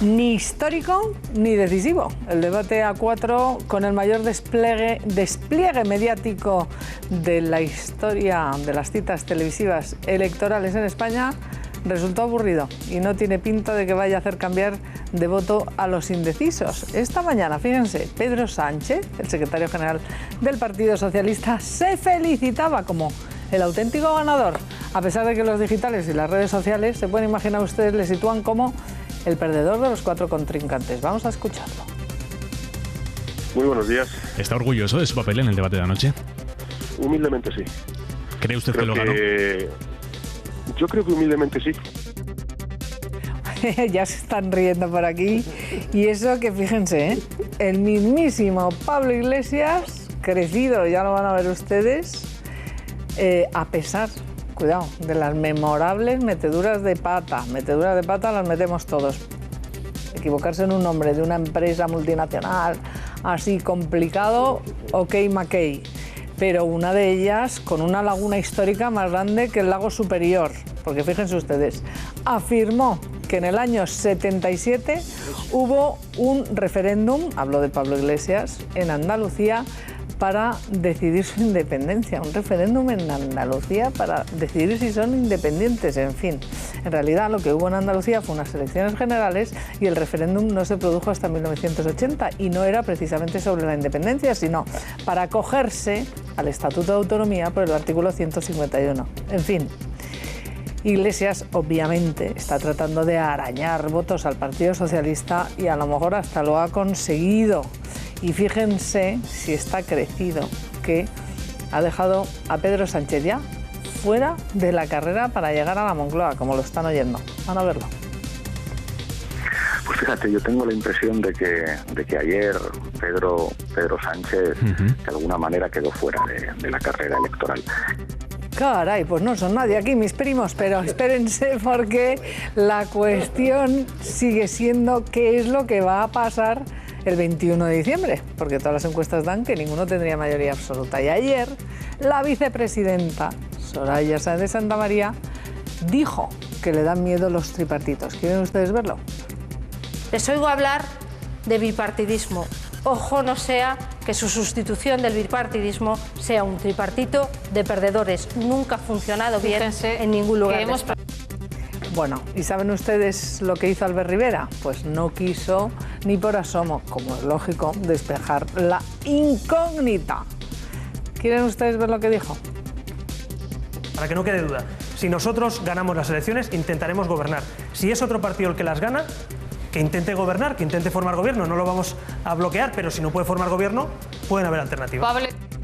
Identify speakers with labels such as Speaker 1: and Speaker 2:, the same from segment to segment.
Speaker 1: Ni histórico ni decisivo. El debate A4 con el mayor despliegue mediático de la historia de las citas televisivas electorales en España resultó aburrido y no tiene pinta de que vaya a hacer cambiar de voto a los indecisos. Esta mañana, fíjense, Pedro Sánchez, el secretario general del Partido Socialista, se felicitaba como el auténtico ganador, a pesar de que los digitales y las redes sociales, se pueden imaginar ustedes, le sitúan como el perdedor de los 4 contrincantes. Vamos a escucharlo.
Speaker 2: Muy buenos días.
Speaker 3: ¿Está orgulloso de su papel en el debate de anoche?
Speaker 2: Humildemente sí.
Speaker 3: ¿Cree usted que lo ganó?
Speaker 2: Yo creo que humildemente sí.
Speaker 1: Ya se están riendo por aquí. Y eso que fíjense, ¿eh? El mismísimo Pablo Iglesias, crecido, ya lo van a ver ustedes, a pesar, cuidado, de las memorables meteduras de pata. Meteduras de pata las metemos todos. Equivocarse en un nombre de una empresa multinacional así complicado, ok, McKay. Pero una de ellas con una laguna histórica más grande que el lago Superior. Porque fíjense ustedes, afirmó que en el año 77 hubo un referéndum, habló de Pablo Iglesias, en Andalucía para decidir su independencia. Un referéndum en Andalucía para decidir si son independientes, en fin. En realidad lo que hubo en Andalucía fue unas elecciones generales y el referéndum no se produjo hasta 1980 y no era precisamente sobre la independencia, sino para acogerse al Estatuto de Autonomía por el artículo 151. En fin. Iglesias, obviamente, está tratando de arañar votos al Partido Socialista y a lo mejor hasta lo ha conseguido. Y fíjense si está crecido, que ha dejado a Pedro Sánchez ya fuera de la carrera para llegar a la Moncloa, como lo están oyendo. Van a verlo.
Speaker 4: Pues fíjate, yo tengo la impresión de que ayer Pedro Sánchez de alguna manera quedó fuera de la carrera electoral.
Speaker 1: Caray, pues no son nadie aquí mis primos, pero espérense porque la cuestión sigue siendo qué es lo que va a pasar el 21 de diciembre, porque todas las encuestas dan que ninguno tendría mayoría absoluta. Y ayer la vicepresidenta Soraya Sáenz de Santamaría dijo que le dan miedo los tripartitos. ¿Quieren ustedes verlo?
Speaker 5: Les oigo hablar de bipartidismo. Ojo no sea que su sustitución del bipartidismo sea un tripartito de perdedores. Nunca ha funcionado bien en ningún lugar.
Speaker 1: Bueno, ¿y saben ustedes lo que hizo Albert Rivera? Pues no quiso ni por asomo, como es lógico, despejar la incógnita. ¿Quieren ustedes ver lo que dijo?
Speaker 6: Para que no quede duda, si nosotros ganamos las elecciones, intentaremos gobernar. Si es otro partido el que las gana, que intente gobernar, que intente formar gobierno, no lo vamos a bloquear, pero si no puede formar gobierno, pueden haber alternativas.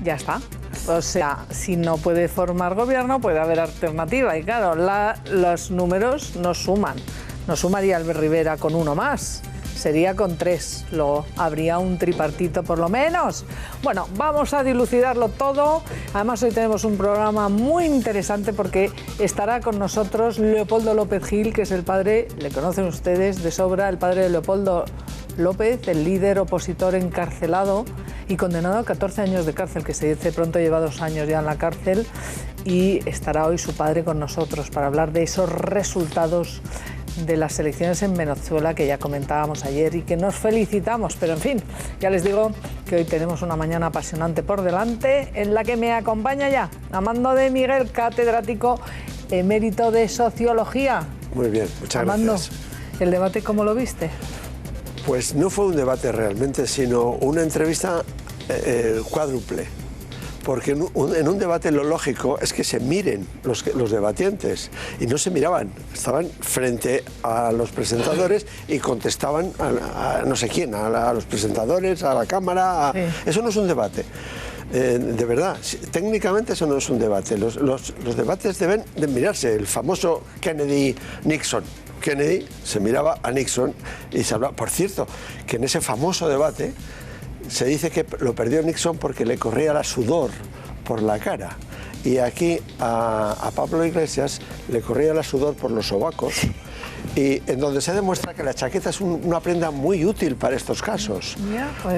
Speaker 1: Ya está. O sea, si no puede formar gobierno, puede haber alternativa. Y claro, los números no suman. No sumaría Albert Rivera con uno más. Sería con 3. Luego habría un tripartito por lo menos. Bueno, vamos a dilucidarlo todo. Además, hoy tenemos un programa muy interesante porque estará con nosotros Leopoldo López Gil, que es el padre, le conocen ustedes de sobra, el padre de Leopoldo López, el líder opositor encarcelado y condenado a 14 años de cárcel, que se dice pronto lleva 2 años ya en la cárcel, y estará hoy su padre con nosotros para hablar de esos resultados de las elecciones en Venezuela que ya comentábamos ayer y que nos felicitamos, pero en fin, ya les digo que hoy tenemos una mañana apasionante por delante en la que me acompaña ya Amando de Miguel, catedrático emérito de Sociología.
Speaker 7: Muy bien, muchas
Speaker 1: Amando,
Speaker 7: gracias.
Speaker 1: ¿El debate cómo lo viste?
Speaker 7: Pues no fue un debate realmente, sino una entrevista cuádruple. Porque en un debate lo lógico es que se miren los debatientes y no se miraban, estaban frente a los presentadores y contestaban a no sé quién, a los presentadores, a la cámara. Sí. Eso no es un debate. De verdad, técnicamente eso no es un debate. Los debates deben de mirarse. El famoso Kennedy-Nixon. Kennedy se miraba a Nixon y se hablaba. Por cierto, que en ese famoso debate se dice que lo perdió Nixon porque le corría la sudor por la cara. Y aquí a Pablo Iglesias le corría el sudor por los sobacos, y en donde se demuestra que la chaqueta es una prenda muy útil para estos casos.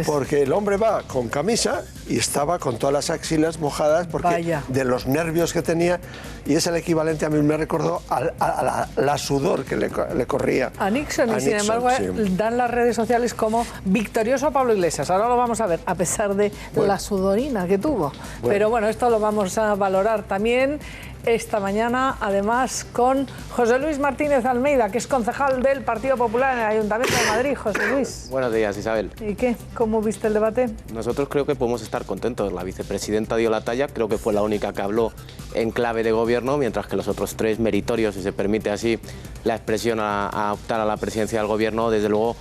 Speaker 7: Porque el hombre va con camisa y estaba con todas las axilas mojadas porque de los nervios que tenía, y es el equivalente, a mí me recordó a la sudor que le corría
Speaker 1: a Nixon. Y sin embargo dan las redes sociales como victorioso a Pablo Iglesias. Ahora lo vamos a ver, a pesar de la sudorina que tuvo. Pero bueno, esto lo vamos a valorar también esta mañana, además, con José Luis Martínez Almeida, que es concejal del Partido Popular en el Ayuntamiento de Madrid. José Luis.
Speaker 8: Buenos días, Isabel.
Speaker 1: ¿Y qué? ¿Cómo viste el debate?
Speaker 8: Nosotros creo que podemos estar contentos. La vicepresidenta dio la talla, creo que fue la única que habló en clave de gobierno, mientras que los otros tres meritorios, si se permite así la expresión, a optar a la presidencia del gobierno, desde luego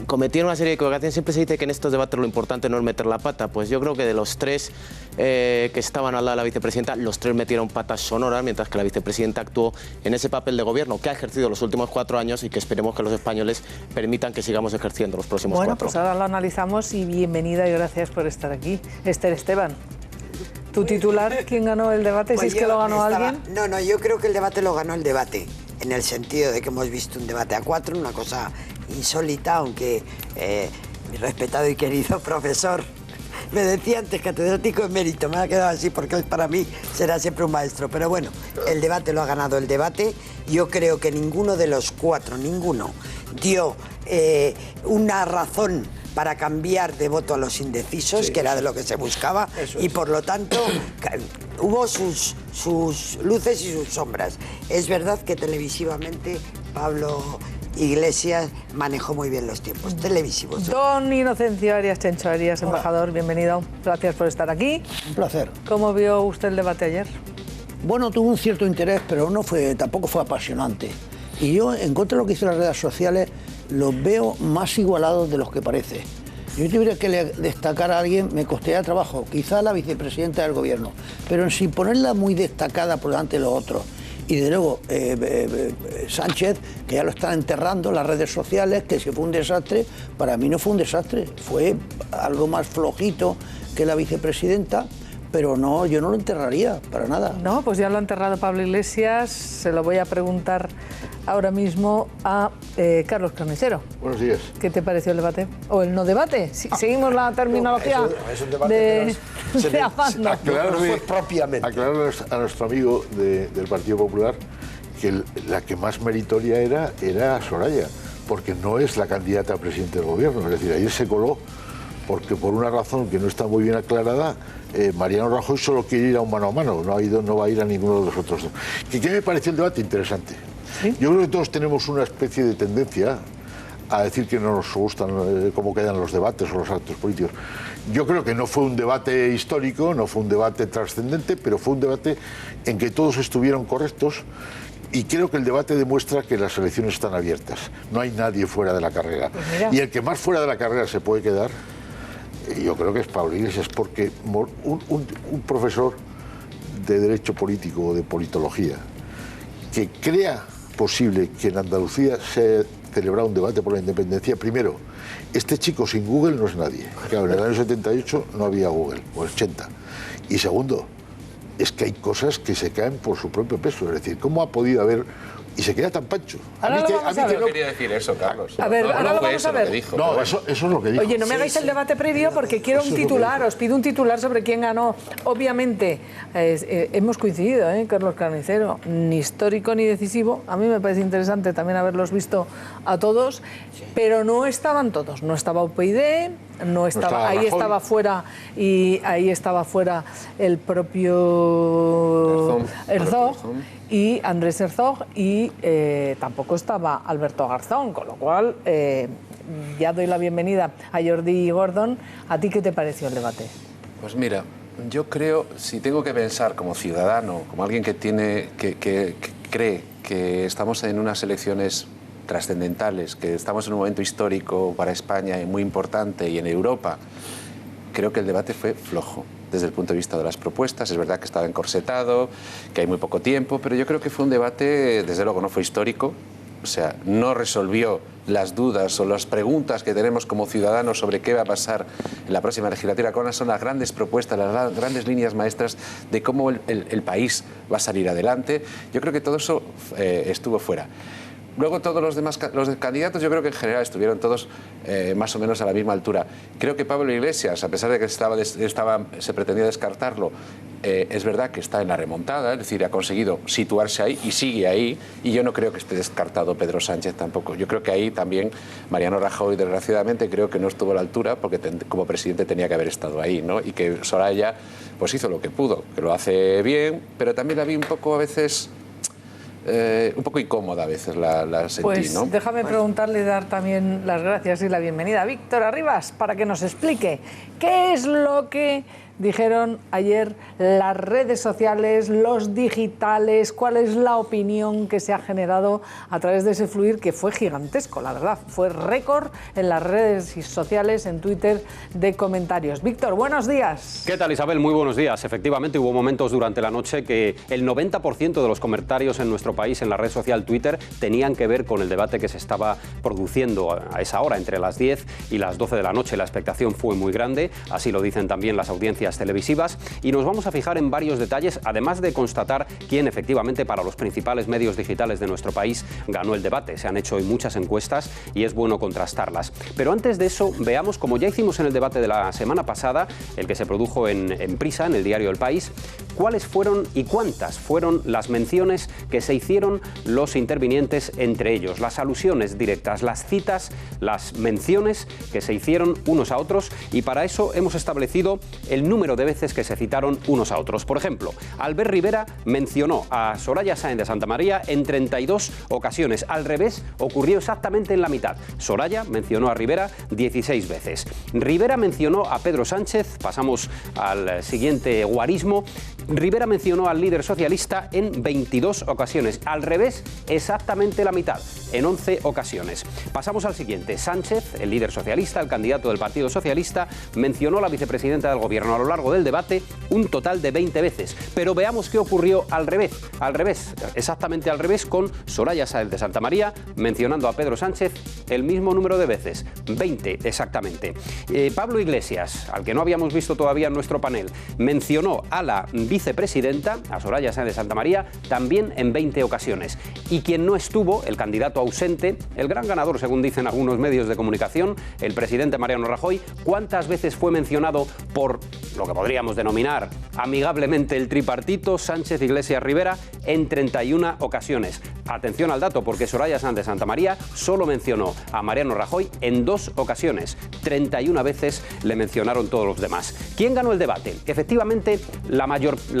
Speaker 8: cometieron una serie de equivocaciones. Siempre se dice que en estos debates lo importante no es meter la pata. Pues yo creo que de los tres que estaban al lado de la vicepresidenta, los tres metieron patas sonoras, mientras que la vicepresidenta actuó en ese papel de gobierno que ha ejercido los últimos 4 años y que esperemos que los españoles permitan que sigamos ejerciendo los próximos 4.
Speaker 1: Bueno, pues ahora lo analizamos y bienvenida y gracias por estar aquí. Esther Esteban. ¿Tu titular? ¿Quién ganó el debate?
Speaker 9: Pues
Speaker 1: si es que lo ganó alguien.
Speaker 9: No, yo creo que el debate lo ganó el debate, en el sentido de que hemos visto un debate a 4, una cosa insólita, aunque mi respetado y querido profesor me decía antes catedrático emérito, me ha quedado así porque para mí será siempre un maestro, pero bueno, el debate lo ha ganado el debate. Yo creo que ninguno de los 4, dio una razón para cambiar de voto a los indecisos, que era de lo que se buscaba, y por lo tanto hubo sus luces y sus sombras. Es verdad que televisivamente Pablo Iglesias manejó muy bien los tiempos televisivos.
Speaker 1: Don Inocencio Arias Chencho Arias, embajador, bienvenido. Gracias por estar aquí.
Speaker 10: Un placer.
Speaker 1: ¿Cómo vio usted el debate ayer?
Speaker 10: Bueno, tuvo un cierto interés, pero tampoco fue apasionante. Y yo, en contra de lo que dicen las redes sociales, los veo más igualados de los que parece. Si yo tuviera que destacar a alguien, me costaría trabajo, quizá la vicepresidenta del gobierno, pero sin ponerla muy destacada por delante de los otros. Y de luego Sánchez, que ya lo están enterrando en las redes sociales, que si fue un desastre, para mí no fue un desastre, fue algo más flojito que la vicepresidenta, pero no, yo no lo enterraría, para nada.
Speaker 1: No, pues ya lo ha enterrado Pablo Iglesias, se lo voy a preguntar ahora mismo a Carlos Carnicero.
Speaker 11: Buenos días.
Speaker 1: ¿Qué te pareció el debate? ¿O el no debate? Seguimos la terminología
Speaker 7: es un debate
Speaker 1: de Afando.
Speaker 11: Aclararle a nuestro amigo del Partido Popular que la que más meritoria era Soraya, porque no es la candidata a presidente del gobierno. Es decir, ayer se coló porque por una razón que no está muy bien aclarada, Mariano Rajoy solo quiere ir a un mano a mano, no va a ir a ninguno de los otros dos. ¿Qué me pareció el debate? Interesante. ¿Sí? Yo creo que todos tenemos una especie de tendencia a decir que no nos gustan cómo quedan los debates o los actos políticos. Yo creo que no fue un debate histórico, no fue un debate trascendente, pero fue un debate en que todos estuvieron correctos. Y creo que el debate demuestra que las elecciones están abiertas. No hay nadie fuera de la carrera. Pues y el que más fuera de la carrera se puede quedar, yo creo que es Pablo Iglesias, porque un profesor de Derecho Político o de Politología que crea posible que en Andalucía se celebrara un debate por la independencia, primero, este chico sin Google no es nadie. Claro, en el año 78 no había Google, o el 80. Y segundo, es que hay cosas que se caen por su propio peso. Es decir, ¿cómo ha podido haber...? Y se queda tan pancho.
Speaker 12: No quería decir eso, Carlos.
Speaker 1: A ver, ahora lo vamos a ver.
Speaker 11: No, eso es lo que dijo.
Speaker 1: Oye, no me hagáis el debate previo porque quiero un titular, os pido un titular sobre quién ganó. Obviamente, hemos coincidido, Carlos Carnicero, ni histórico ni decisivo. A mí me parece interesante también haberlos visto a todos, pero no estaban todos. No estaba UPyD, ahí estaba fuera, y ahí estaba fuera el propio Herzog y Andrés Herzog, y tampoco estaba Alberto Garzón, con lo cual ya doy la bienvenida a Jordi Gordon. ¿A ti qué te pareció el debate?
Speaker 12: Pues mira, yo creo, si tengo que pensar como ciudadano, como alguien que cree que estamos en unas elecciones trascendentales, que estamos en un momento histórico para España y muy importante y en Europa, creo que el debate fue flojo desde el punto de vista de las propuestas. Es verdad que estaba encorsetado, que hay muy poco tiempo, pero yo creo que fue un debate, desde luego no fue histórico, o sea, no resolvió las dudas o las preguntas que tenemos como ciudadanos sobre qué va a pasar en la próxima legislatura, cuáles son las grandes propuestas, las grandes líneas maestras de cómo el país va a salir adelante, yo creo que todo eso estuvo fuera. Luego todos los demás los candidatos yo creo que en general estuvieron todos más o menos a la misma altura. Creo que Pablo Iglesias, a pesar de que se pretendía descartarlo, es verdad que está en la remontada, es decir, ha conseguido situarse ahí y sigue ahí, y yo no creo que esté descartado Pedro Sánchez tampoco. Yo creo que ahí también Mariano Rajoy, desgraciadamente, creo que no estuvo a la altura porque como presidente tenía que haber estado ahí, ¿no? Y que Soraya pues hizo lo que pudo, que lo hace bien, pero también la vi un poco a veces... un poco incómoda a veces la sentí,
Speaker 1: pues,
Speaker 12: ¿no?
Speaker 1: Déjame preguntarle y dar también las gracias y la bienvenida a Víctor Arribas para que nos explique qué es lo que dijeron ayer las redes sociales, los digitales, cuál es la opinión que se ha generado a través de ese fluir que fue gigantesco, la verdad. Fue récord en las redes sociales, en Twitter, de comentarios. Víctor, buenos días.
Speaker 13: ¿Qué tal, Isabel? Muy buenos días. Efectivamente, hubo momentos durante la noche que el 90% de los comentarios en nuestro país en la red social Twitter tenían que ver con el debate que se estaba produciendo a esa hora, entre las 10 y las 12 de la noche. La expectación fue muy grande, así lo dicen también las audiencias televisivas, y nos vamos a fijar en varios detalles, además de constatar quién efectivamente para los principales medios digitales de nuestro país ganó el debate. Se han hecho hoy muchas encuestas y es bueno contrastarlas. Pero antes de eso, veamos, como ya hicimos en el debate de la semana pasada, el que se produjo en Prisa, en el diario El País, cuáles fueron y cuántas fueron las menciones que se hicieron los intervinientes entre ellos, las alusiones directas, las citas, las menciones que se hicieron unos a otros, y para eso hemos establecido el número de veces que se citaron unos a otros. Por ejemplo, Albert Rivera mencionó a Soraya Sáenz de Santamaría en 32 ocasiones. Al revés, ocurrió exactamente en la mitad. Soraya mencionó a Rivera 16 veces. Rivera mencionó a Pedro Sánchez, pasamos al siguiente guarismo. Rivera mencionó al líder socialista en 22 ocasiones. Al revés, exactamente la mitad, en 11 ocasiones. Pasamos al siguiente. Sánchez, el líder socialista, el candidato del Partido Socialista, mencionó a la vicepresidenta del Gobierno a lo largo del debate un total de 20 veces. Pero veamos qué ocurrió al revés, exactamente al revés, con Soraya Sáenz de Santamaría mencionando a Pedro Sánchez el mismo número de veces, 20 exactamente. Pablo Iglesias, al que no habíamos visto todavía en nuestro panel, mencionó a la vicepresidenta, a Soraya Sáenz de Santamaría, también en 20 ocasiones. Y quien no estuvo, el candidato ausente, el gran ganador según dicen algunos medios de comunicación, el presidente Mariano Rajoy, ¿cuántas veces fue mencionado por lo que podríamos denominar amigablemente el tripartito Sánchez, Iglesias, Rivera? En 31 ocasiones. Atención al dato, porque Soraya Sáenz de Santamaría solo mencionó a Mariano Rajoy en 2 ocasiones. 31 veces le mencionaron todos los demás. ¿Quién ganó el debate? Efectivamente, la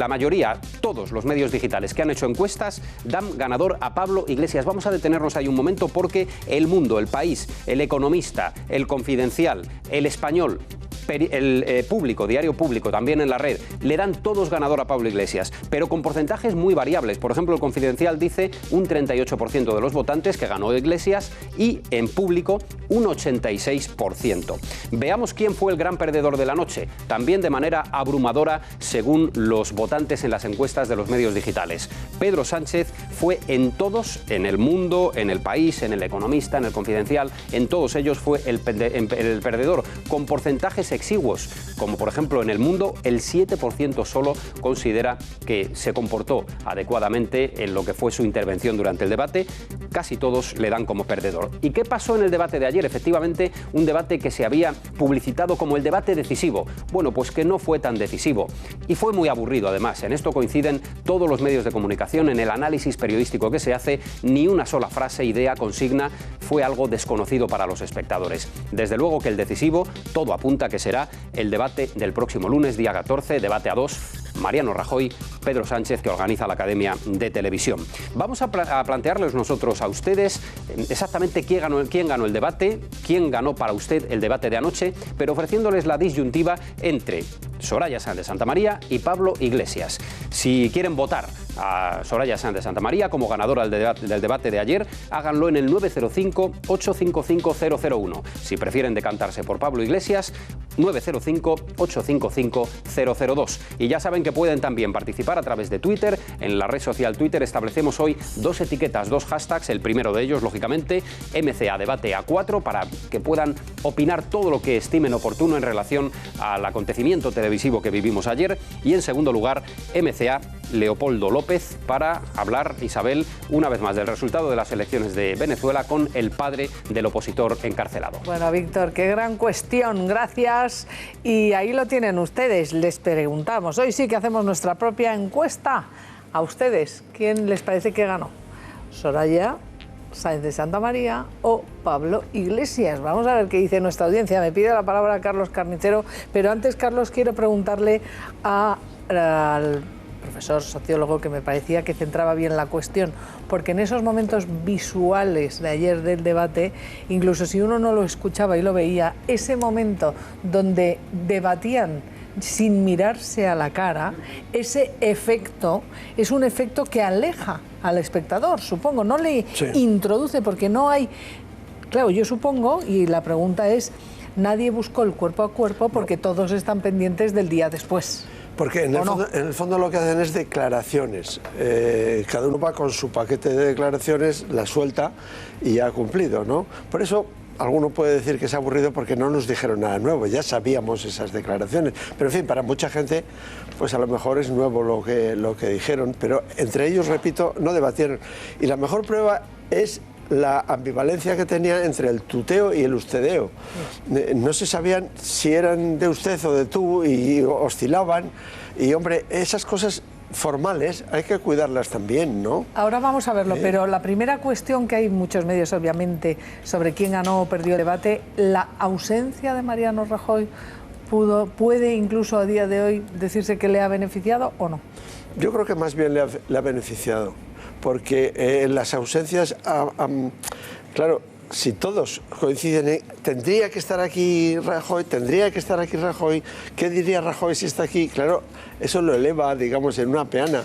Speaker 13: mayoría, todos los medios digitales que han hecho encuestas, dan ganador a Pablo Iglesias. Vamos a detenernos ahí un momento porque El Mundo, El País, El Economista, El Confidencial, El Español, el Público, Diario Público, también en la red, le dan todos ganador a Pablo Iglesias, pero con porcentajes muy variables. Por ejemplo, el Confidencial dice un 38% de los votantes que ganó Iglesias y en Público un 86%. Veamos quién fue el gran perdedor de la noche, también de manera abrumadora según los votantes en las encuestas de los medios digitales. Pedro Sánchez fue en todos, en El Mundo, en El País, en El Economista, en El Confidencial, en todos ellos fue el perdedor, con porcentajes exiguos, como por ejemplo en El Mundo el 7% solo considera que se comportó adecuadamente en lo que fue su intervención durante el debate. Casi todos le dan como perdedor. ¿Y qué pasó en el debate de ayer? Efectivamente, un debate que se había publicitado como el debate decisivo. Bueno, pues que no fue tan decisivo y fue muy aburrido además. En esto coinciden todos los medios de comunicación, en el análisis periodístico que se hace, ni una sola frase, idea, consigna fue algo desconocido para los espectadores. Desde luego que el decisivo, todo apunta que será el debate del próximo lunes, día 14, debate a 2, Mariano Rajoy, Pedro Sánchez, que organiza la Academia de Televisión. Vamos a plantearles nosotros a ustedes exactamente quién ganó el debate, quién ganó para usted el debate de anoche, pero ofreciéndoles la disyuntiva entre Soraya Sáenz de Santamaría y Pablo Iglesias. Si quieren votar a Soraya Sáenz de Santamaría como ganadora del debate de ayer, háganlo en el 905-855-001. Si prefieren decantarse por Pablo Iglesias, 905-855-002. Y ya saben que pueden también participar a través de Twitter. En la red social Twitter establecemos hoy 2 etiquetas, 2 hashtags. El primero de ellos, lógicamente, MCA Debate A4, para que puedan opinar todo lo que estimen oportuno en relación al acontecimiento televisivo que vivimos ayer. Y en segundo lugar, MCA Leopoldo López, para hablar, Isabel, una vez más del resultado de las elecciones de Venezuela con el padre del opositor encarcelado.
Speaker 1: Bueno, Víctor, qué gran cuestión, gracias. Y ahí lo tienen ustedes, les preguntamos. Hoy sí que hacemos nuestra propia encuesta. A ustedes, ¿quién les parece que ganó? ¿Soraya Sáenz de Santamaría o Pablo Iglesias? Vamos a ver qué dice nuestra audiencia. Me pide la palabra Carlos Carnicero, pero antes, Carlos, quiero preguntarle al profesor sociólogo, que me parecía que centraba bien la cuestión, porque en esos momentos visuales de ayer del debate, incluso si uno no lo escuchaba y lo veía, ese momento donde debatían sin mirarse a la cara, ese efecto es un efecto que aleja al espectador, supongo, no le introduce, porque no hay... Claro, yo supongo, y la pregunta es, nadie buscó el cuerpo a cuerpo porque todos están pendientes del día después.
Speaker 7: Porque en el fondo lo que hacen es declaraciones. Cada uno va con su paquete de declaraciones, la suelta y ya ha cumplido, ¿no? Por eso alguno puede decir que es aburrido porque no nos dijeron nada nuevo, ya sabíamos esas declaraciones. Pero en fin, para mucha gente, pues a lo mejor es nuevo lo que dijeron, pero entre ellos, repito, no debatieron. Y la mejor prueba es la ambivalencia que tenía entre el tuteo y el ustedeo. No se sabían si eran de usted o de tú y oscilaban. Y hombre, esas cosas formales hay que cuidarlas también, ¿no?
Speaker 1: Ahora vamos a verlo, pero la primera cuestión, que hay muchos medios obviamente sobre quién ganó o perdió el debate, ¿la ausencia de Mariano Rajoy puede incluso a día de hoy decirse que le ha beneficiado o no?
Speaker 7: Yo creo que más bien le ha beneficiado, porque en las ausencias, claro, si todos coinciden, tendría que estar aquí Rajoy, ¿qué diría Rajoy si está aquí? Claro, eso lo eleva, digamos, en una peana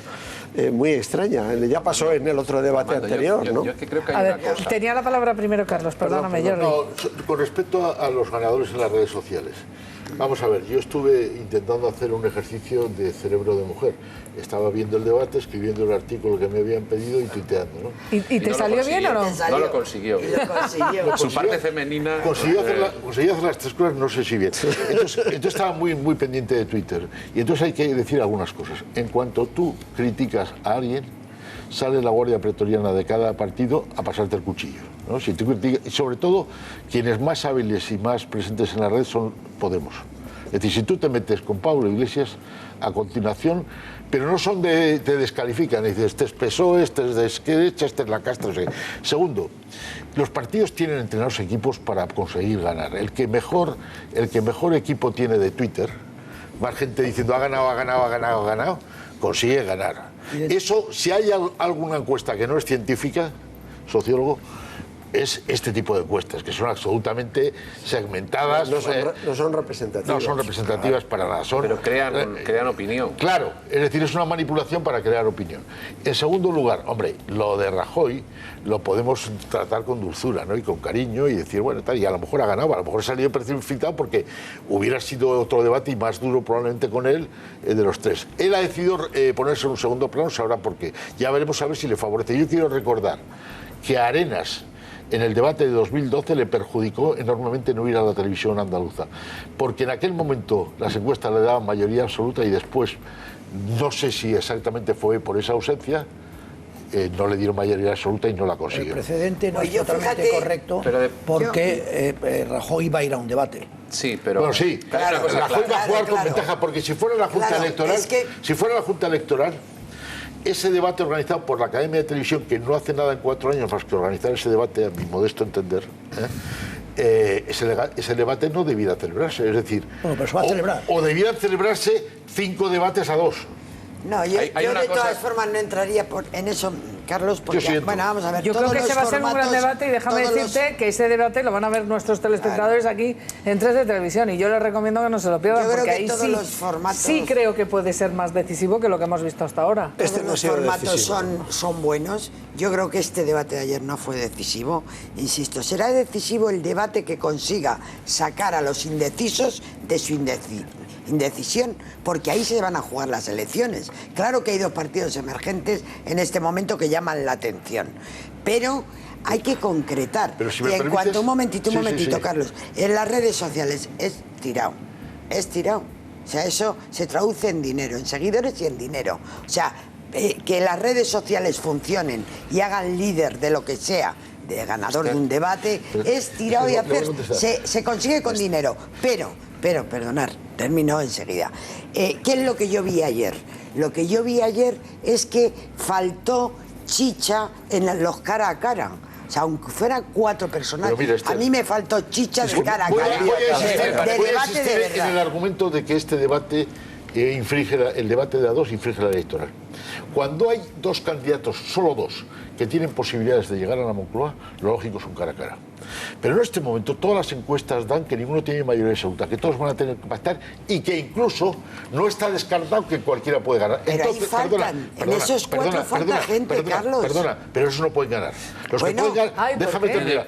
Speaker 7: muy extraña. Ya pasó en el otro debate anterior, ¿no?
Speaker 12: Yo es que creo que hay
Speaker 1: A ver,
Speaker 12: una cosa.
Speaker 1: tenía la palabra primero Carlos, perdóname, Jordi.
Speaker 11: No, con respecto a los ganadores en las redes sociales, vamos a ver, yo estuve intentando hacer un ejercicio de cerebro de mujer. Estaba viendo el debate, escribiendo el artículo que me habían pedido y tuiteando, ¿no?
Speaker 1: ¿Y te salió bien o no?
Speaker 12: No lo consiguió. Su parte femenina...
Speaker 11: Conseguí hacer las 3 cosas, no sé si bien. Entonces estaba muy pendiente de Twitter. Y entonces hay que decir algunas cosas. En cuanto tú criticas a alguien, sale la guardia pretoriana de cada partido a pasarte el cuchillo, ¿no? Si tú criticas, y sobre todo, quienes más hábiles y más presentes en la red son Podemos. Es decir, si tú te metes con Pablo Iglesias, a continuación, pero no son te descalifican, dices, este es PSOE, este es de derecha, este es la casta, no sé. Segundo, los partidos tienen entrenados equipos para conseguir ganar. El que mejor equipo tiene de Twitter, más gente diciendo ha ganado, consigue ganar. Eso, si hay alguna encuesta que no es científica, sociólogo, es este tipo de encuestas, que son absolutamente segmentadas.
Speaker 7: No son representativas.
Speaker 11: No son representativas para nada.
Speaker 12: Pero crean opinión.
Speaker 11: Claro, es decir, es una manipulación para crear opinión. En segundo lugar, hombre, lo de Rajoy lo podemos tratar con dulzura, ¿no? Y con cariño y decir, bueno, tal, y a lo mejor ha ganado, a lo mejor ha salido precipitado porque hubiera sido otro debate y más duro probablemente con él de los 3. Él ha decidido ponerse en un segundo plano, sabrá por qué. Ya veremos a ver si le favorece. Yo quiero recordar que a Arenas, en el debate de 2012, le perjudicó enormemente no ir a la televisión andaluza, porque en aquel momento las encuestas le daban mayoría absoluta y después, no sé si exactamente fue por esa ausencia, no le dieron mayoría absoluta y no la consiguió.
Speaker 10: El precedente no es totalmente correcto, porque Rajoy va a ir a un debate.
Speaker 12: Sí, pero...
Speaker 11: Bueno, sí,
Speaker 12: claro,
Speaker 11: Rajoy va a jugar con ventaja, porque si fuera la Junta Electoral, ese debate organizado por la Academia de Televisión, que no hace nada en 4 años más que organizar ese debate, a mi modesto entender, ese debate no debiera celebrarse. Es decir,
Speaker 10: bueno, pero se va a celebrar.
Speaker 11: O debieran celebrarse 5 debates a 2.
Speaker 9: No, yo de todas formas no entraría en eso, Carlos, porque, bueno, vamos a ver.
Speaker 1: Yo creo que ese va a ser un gran debate y déjame decirte que ese debate lo van a ver nuestros telespectadores aquí en 3 de Televisión y yo les recomiendo que no se lo pierdan porque ahí sí creo que puede ser más decisivo que lo que hemos visto hasta ahora.
Speaker 9: Los formatos son buenos. Yo creo que este debate de ayer no fue decisivo. Insisto, será decisivo el debate que consiga sacar a los indecisos de su indecisión, porque ahí se van a jugar las elecciones. Claro que hay 2 partidos emergentes en este momento que llaman la atención, pero hay que concretar.
Speaker 11: Pero si
Speaker 9: y en cuanto, un momentito,
Speaker 11: sí.
Speaker 9: Carlos, en las redes sociales es tirado. O sea, eso se traduce en dinero, en seguidores y en dinero. O sea, que las redes sociales funcionen y hagan líder de lo que sea, de ganador de un debate, es tirado y hacer. Se consigue con dinero. Pero, perdonar, termino enseguida. ¿Qué es lo que yo vi ayer? Lo que yo vi ayer es que faltó chicha en los cara a cara. O sea, aunque fueran 4 personajes, a mí me faltó chicha de cara a cara.
Speaker 11: Voy a insistir en el argumento de que este debate el debate de A2 infringe la electoral. Cuando hay 2 candidatos, solo 2, que tienen posibilidades de llegar a la Moncloa, lo lógico es un cara a cara. Pero en este momento todas las encuestas dan que ninguno tiene mayoría absoluta, que todos van a tener que pactar y que incluso no está descartado que cualquiera puede ganar.
Speaker 9: Pero entonces, ahí faltan, en esos 4 falta gente, Carlos.
Speaker 11: Perdona, pero eso no pueden ganar. Los que pueden ganar, déjame terminar,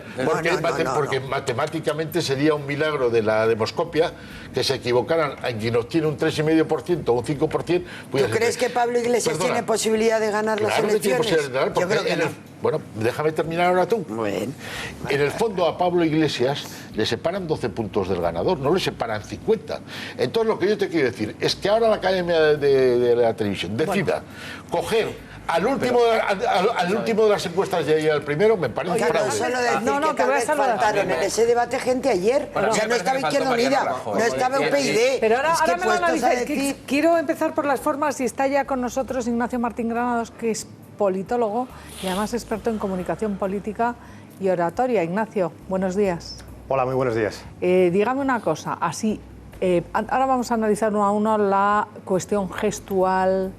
Speaker 11: porque matemáticamente sería un milagro de la demoscopia que se equivocaran en quien obtiene un 3,5% o un 5%.
Speaker 9: ¿Tú crees que Pablo Iglesias tiene posibilidad de ganar las elecciones?
Speaker 11: Yo creo que no. Bueno, déjame terminar ahora tú.
Speaker 9: Bueno,
Speaker 11: en el fondo a Pablo Iglesias le separan 12 puntos del ganador, no le separan 50. Entonces lo que yo te quiero decir es que ahora la Academia de la Televisión decida coger al último de las encuestas de ayer al primero, me parece fraude.
Speaker 9: Que tal vez faltaron en ese debate gente ayer. O sea, no estaba Izquierda Unida, no estaba UPyD.
Speaker 1: Pero ahora me lo analizáis. Quiero empezar por las formas y está ya con nosotros Ignacio Martín Granados, que es politólogo y además experto en comunicación política y oratoria. Ignacio, buenos días.
Speaker 14: Hola, muy buenos días.
Speaker 1: Dígame una cosa, así, ahora vamos a analizar uno a uno la cuestión gestual,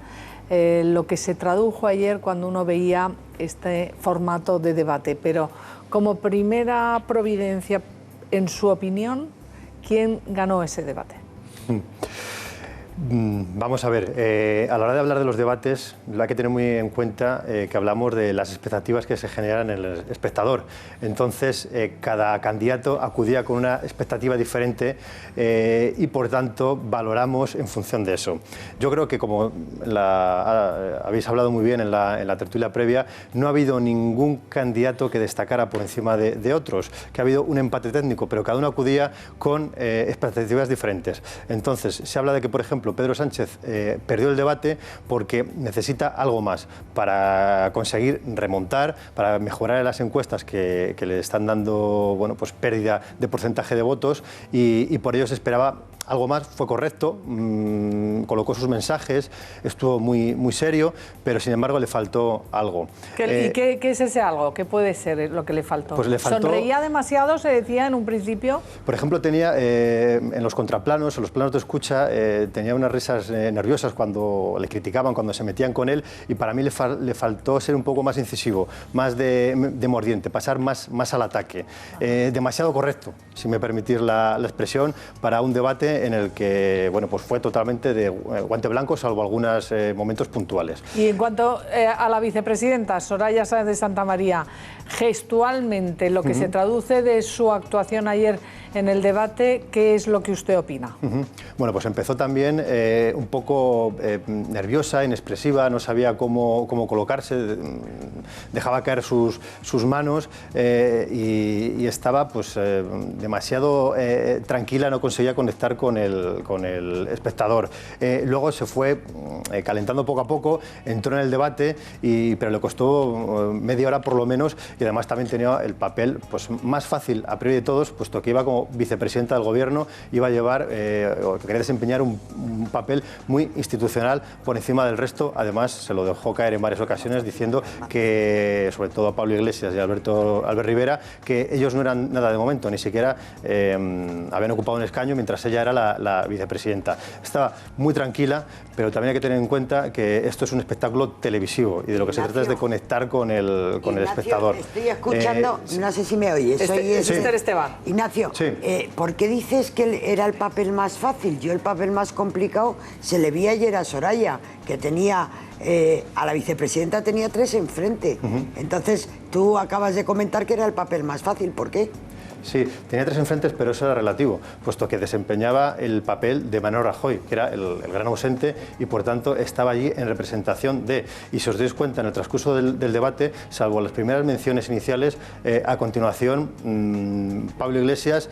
Speaker 1: lo que se tradujo ayer cuando uno veía este formato de debate, pero como primera providencia, en su opinión, ¿quién ganó ese debate?
Speaker 14: Vamos a ver, a la hora de hablar de los debates, hay que tener muy en cuenta que hablamos de las expectativas que se generan en el espectador. Entonces, cada candidato acudía con una expectativa diferente y, por tanto, valoramos en función de eso. Yo creo que, como habéis hablado muy bien en la tertulia previa, no ha habido ningún candidato que destacara por encima de otros, que ha habido un empate técnico, pero cada uno acudía con expectativas diferentes. Entonces, se habla de que, por ejemplo, Pedro Sánchez perdió el debate porque necesita algo más para conseguir remontar, para mejorar en las encuestas que le están dando, bueno, pues pérdida de porcentaje de votos y por ello se esperaba algo más. Fue correcto, colocó sus mensajes, estuvo muy serio, pero sin embargo le faltó algo.
Speaker 1: ¿Y qué es ese algo? ¿Qué puede ser lo que le faltó?
Speaker 14: Pues le faltó...
Speaker 1: ¿Sonreía demasiado, se decía en un principio?
Speaker 14: Por ejemplo, tenía en los contraplanos, en los planos de escucha, tenía unas risas nerviosas cuando le criticaban, cuando se metían con él, y para mí le faltó ser un poco más incisivo, más de mordiente, pasar más al ataque. Demasiado correcto, si me permitís la expresión, para un debate en el que, bueno, pues fue totalmente de guante blanco, salvo algunos momentos puntuales.
Speaker 1: Y en cuanto a la vicepresidenta Soraya Sáenz de Santamaría, gestualmente, lo que se traduce de su actuación ayer en el debate, ¿qué es lo que usted opina?
Speaker 14: Bueno, pues empezó también un poco nerviosa, inexpresiva, no sabía cómo colocarse, dejaba caer sus manos y estaba pues demasiado tranquila, no conseguía conectar con el espectador. Luego se fue calentando poco a poco, entró en el debate, pero le costó media hora por lo menos, y además también tenía el papel pues más fácil a priori de todos, puesto que iba como vicepresidenta del gobierno, iba a llevar o quería desempeñar un papel muy institucional por encima del resto. Además se lo dejó caer en varias ocasiones diciendo que, sobre todo a Pablo Iglesias y a Albert Rivera, que ellos no eran nada de momento, ni siquiera habían ocupado un escaño mientras ella era la vicepresidenta. Estaba muy tranquila, pero también hay que tener en cuenta que esto es un espectáculo televisivo y de lo que se trata es de conectar con el espectador.
Speaker 9: Estoy escuchando, no sé si me oyes.
Speaker 1: Esther Esteban.
Speaker 9: Ignacio, ¿por qué dices que era el papel más fácil? Yo el papel más complicado se le vi ayer a Soraya, que tenía... a la vicepresidenta tenía 3 enfrente. Entonces, tú acabas de comentar que era el papel más fácil. ¿Por qué?
Speaker 14: Sí, tenía 3 enfrentes, pero eso era relativo, puesto que desempeñaba el papel de Mariano Rajoy, que era el gran ausente y por tanto estaba allí en representación de... Y si os dais cuenta, en el transcurso del debate, salvo las primeras menciones iniciales, a continuación Pablo Iglesias...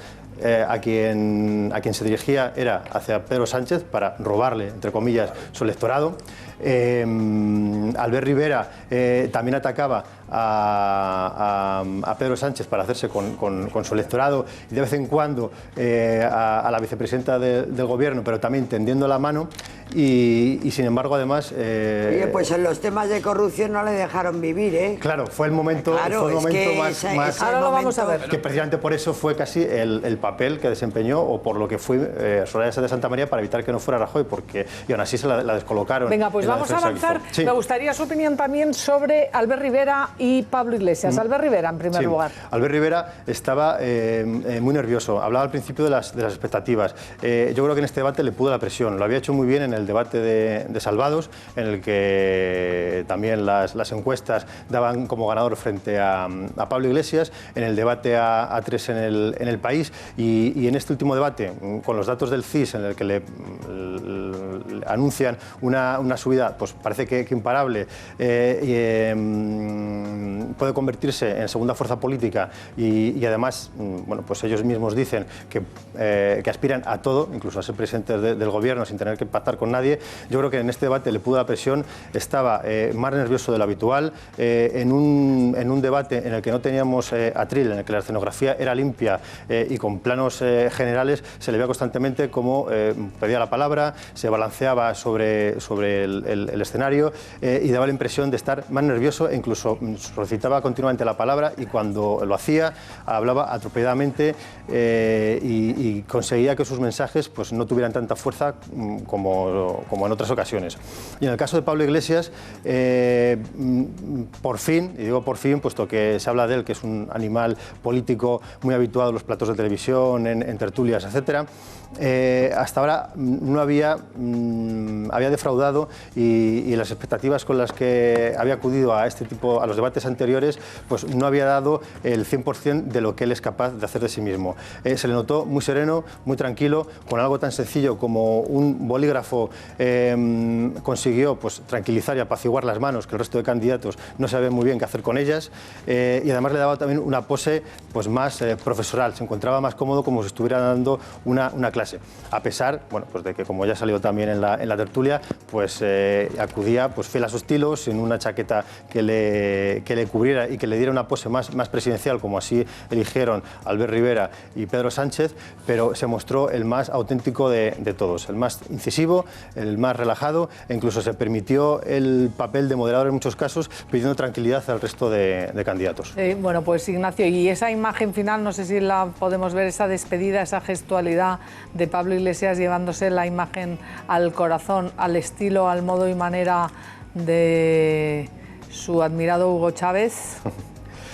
Speaker 14: a quien se dirigía era hacia Pedro Sánchez para robarle, entre comillas, su electorado. Albert Rivera también atacaba a Pedro Sánchez para hacerse con su electorado y de vez en cuando a la vicepresidenta del gobierno, pero también tendiendo la mano y sin embargo además...
Speaker 9: Oye, pues en los temas de corrupción no le dejaron vivir, ¿eh?
Speaker 14: Claro, fue el momento, más...
Speaker 1: Ahora lo vamos a ver.
Speaker 14: Que precisamente por eso fue casi el papel que desempeñó o por lo que fue Soraya Sáenz de Santamaría para evitar que no fuera Rajoy, porque y aún así se la descolocaron.
Speaker 1: Venga, pues vamos a avanzar. Sí. Me gustaría su opinión también sobre Albert Rivera y Pablo Iglesias. Albert Rivera, en primer lugar.
Speaker 14: Albert Rivera estaba muy nervioso. Hablaba al principio de las expectativas. Yo creo que en este debate le pudo la presión. Lo había hecho muy bien en el debate de Salvados, en el que también las encuestas daban como ganador frente a Pablo Iglesias, en el debate a 3 en el País y en este último debate, con los datos del CIS, en el que le anuncian una subida, pues parece que imparable, puede convertirse en segunda fuerza política y además, bueno, pues ellos mismos dicen que aspiran a todo, incluso a ser presidentes del gobierno sin tener que pactar con nadie. Yo creo que en este debate le pudo la presión, estaba más nervioso de lo habitual, en un debate en el que no teníamos atril, en el que la escenografía era limpia y con planos generales, se le veía constantemente como pedía la palabra, se balanceaba sobre el escenario y daba la impresión de estar más nervioso e incluso solicitaba continuamente la palabra y cuando lo hacía hablaba atropelladamente y conseguía que sus mensajes pues, no tuvieran tanta fuerza como en otras ocasiones. Y en el caso de Pablo Iglesias, por fin, y digo por fin, puesto que se habla de él, que es un animal político muy habituado en los platos de televisión, en tertulias, etcétera, hasta ahora no había defraudado y las expectativas con las que había acudido a los debates anteriores, pues no había dado el 100% de lo que él es capaz de hacer de sí mismo. Se le notó muy sereno, muy tranquilo, con algo tan sencillo como un bolígrafo consiguió pues, tranquilizar y apaciguar las manos, que el resto de candidatos no sabían muy bien qué hacer con ellas, y además le daba también una pose pues, más profesoral, se encontraba más cómodo como si estuviera dando una clase, a pesar bueno, pues de que, como ya salió también en la tertulia, pues acudía pues, fiel a su estilo, sin una chaqueta que le cubriera y que le diera una pose más presidencial, como así eligieron Albert Rivera y Pedro Sánchez, pero se mostró el más auténtico de todos, el más incisivo, el más relajado, e incluso se permitió el papel de moderador en muchos casos, pidiendo tranquilidad al resto de candidatos.
Speaker 1: Bueno, pues Ignacio, y esa imagen final, no sé si la podemos ver, esa despedida, esa gestualidad de Pablo Iglesias llevándose la imagen al corazón, al estilo, al modo y manera de su admirado Hugo Chávez.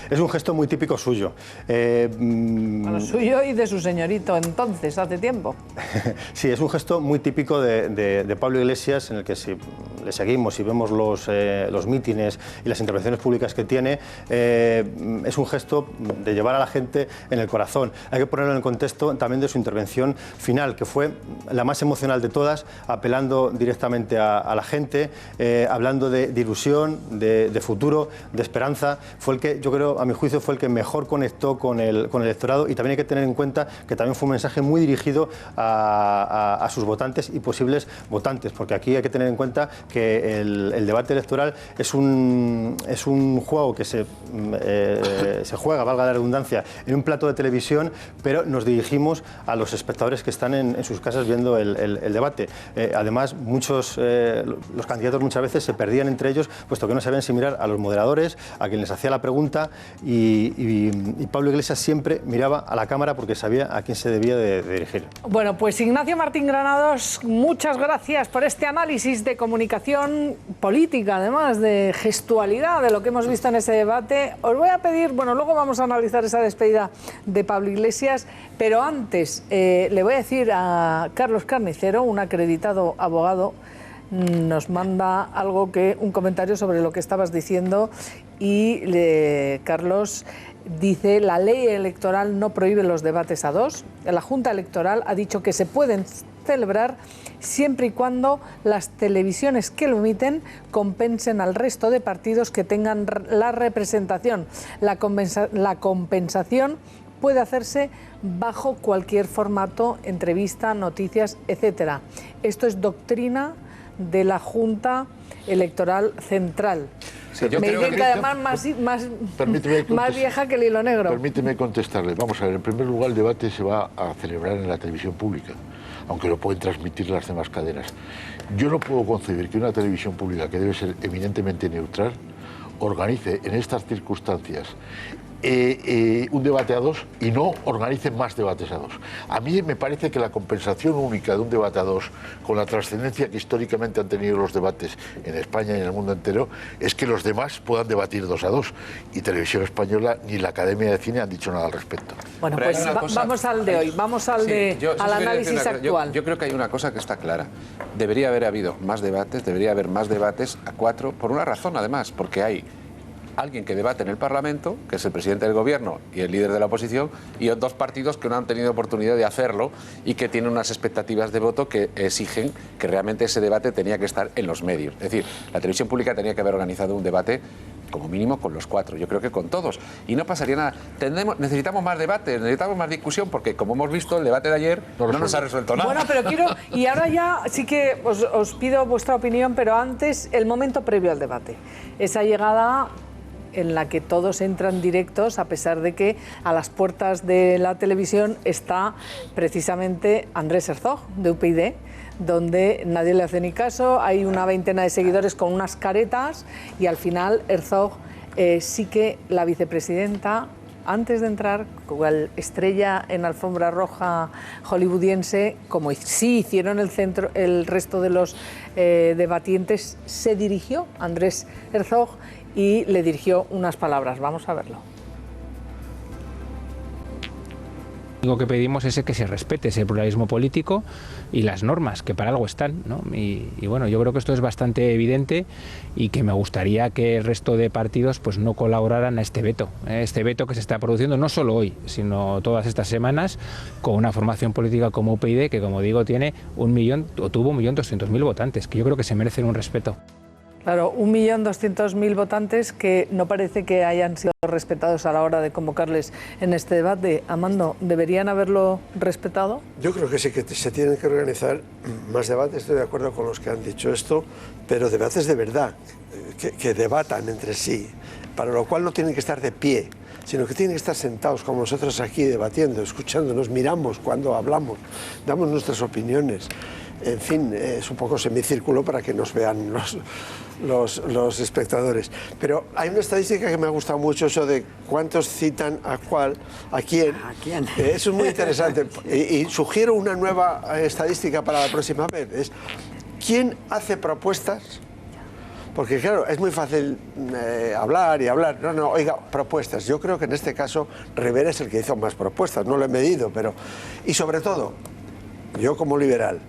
Speaker 14: Es un gesto muy típico suyo.
Speaker 1: Bueno, suyo y de su señorito entonces, hace tiempo.
Speaker 14: Sí, es un gesto muy típico de Pablo Iglesias, en el que si le seguimos y vemos los mítines y las intervenciones públicas que tiene, es un gesto de llevar a la gente en el corazón. Hay que ponerlo en el contexto también de su intervención final, que fue la más emocional de todas, apelando directamente a la gente, hablando de ilusión, de futuro, de esperanza. Fue el que, yo creo, a mi juicio, fue el que mejor conectó con el electorado, y también hay que tener en cuenta que también fue un mensaje muy dirigido a sus votantes y posibles votantes, porque aquí hay que tener en cuenta que el debate electoral es un juego que se juega, valga la redundancia, en un plato de televisión, pero nos dirigimos a los espectadores que están en sus casas viendo el debate. Además, los candidatos muchas veces se perdían entre ellos, puesto que no sabían si mirar a los moderadores, a quien les hacía la pregunta, y Pablo Iglesias siempre miraba a la cámara porque sabía a quién se debía de dirigir.
Speaker 1: Bueno, pues Ignacio Martín Granados, muchas gracias por este análisis de comunicación política, además de gestualidad de lo que hemos visto en ese debate. Os voy a pedir, bueno, luego vamos a analizar esa despedida de Pablo Iglesias, pero antes le voy a decir a Carlos Carnicero, un acreditado abogado, nos manda un comentario sobre lo que estabas diciendo y Carlos dice: la ley electoral no prohíbe los debates a dos. La Junta Electoral ha dicho que se pueden celebrar siempre y cuando las televisiones que lo emiten compensen al resto de partidos que tengan la representación. La compensación puede hacerse bajo cualquier formato, entrevista, noticias, etcétera. Esto es doctrina de la Junta Electoral Central.
Speaker 11: Sí,
Speaker 1: me dicen que además más vieja que el hilo negro.
Speaker 11: Permíteme contestarle. Vamos a ver, en primer lugar, el debate se va a celebrar en la televisión pública, aunque lo pueden transmitir las demás cadenas. Yo no puedo concebir que una televisión pública, que debe ser eminentemente neutral, organice en estas circunstancias un debate a dos y no organicen más debates a dos. A mí me parece que la compensación única de un debate a dos, con la trascendencia que históricamente han tenido los debates en España y en el mundo entero, es que los demás puedan debatir 2 a 2. Y Televisión Española ni la Academia de Cine han dicho nada al respecto.
Speaker 1: Bueno, pues vamos al de hoy, vamos al análisis actual.
Speaker 12: Yo creo que hay una cosa que está clara. Debería haber habido más debates, debería haber más debates a 4, por una razón además, porque hay alguien que debate en el Parlamento, que es el presidente del Gobierno y el líder de la oposición, y 2 partidos que no han tenido oportunidad de hacerlo y que tienen unas expectativas de voto que exigen que realmente ese debate tenía que estar en los medios. Es decir, la televisión pública tenía que haber organizado un debate como mínimo con los 4, yo creo que con todos, y no pasaría nada. Necesitamos más debate, necesitamos más discusión, porque como hemos visto, el debate de ayer no nos ha resuelto nada.
Speaker 1: Bueno, pero y ahora ya sí que os pido vuestra opinión, pero antes el momento previo al debate, esa llegada en la que todos entran directos, a pesar de que a las puertas de la televisión está precisamente Andrés Herzog, de UPyD, donde nadie le hace ni caso, hay una veintena de seguidores con unas caretas y al final Herzog sí que la vicepresidenta, antes de entrar, cual estrella en alfombra roja hollywoodiense, como sí hicieron el resto de los debatientes, se dirigió a Andrés Herzog y le dirigió unas palabras. Vamos a verlo.
Speaker 15: Lo único que pedimos es que se respete ese pluralismo político y las normas, que para algo están, ¿no? Y bueno, yo creo que esto es bastante evidente y que me gustaría que el resto de partidos pues no colaboraran a este veto que se está produciendo no solo hoy, sino todas estas semanas, con una formación política como UPyD, que como digo tuvo 1.200.000 votantes, que yo creo que se merecen un respeto.
Speaker 1: Claro, 1.200.000 votantes que no parece que hayan sido respetados a la hora de convocarles en este debate. Amando, ¿deberían haberlo respetado?
Speaker 7: Yo creo que sí, que se tienen que organizar más debates, estoy de acuerdo con los que han dicho esto, pero debates de verdad, que debatan entre sí, para lo cual no tienen que estar de pie, sino que tienen que estar sentados como nosotros aquí debatiendo, escuchándonos, miramos cuando hablamos, damos nuestras opiniones. En fin, es un poco semicírculo para que nos vean los espectadores. Pero hay una estadística que me ha gustado mucho, eso de cuántos citan a quién. Eso es muy interesante. Y sugiero una nueva estadística para la próxima vez. Es ¿quién hace propuestas? Porque claro, es muy fácil hablar y hablar. No, oiga, propuestas. Yo creo que en este caso Rivera es el que hizo más propuestas. No lo he medido, pero... Y sobre todo, yo como liberal,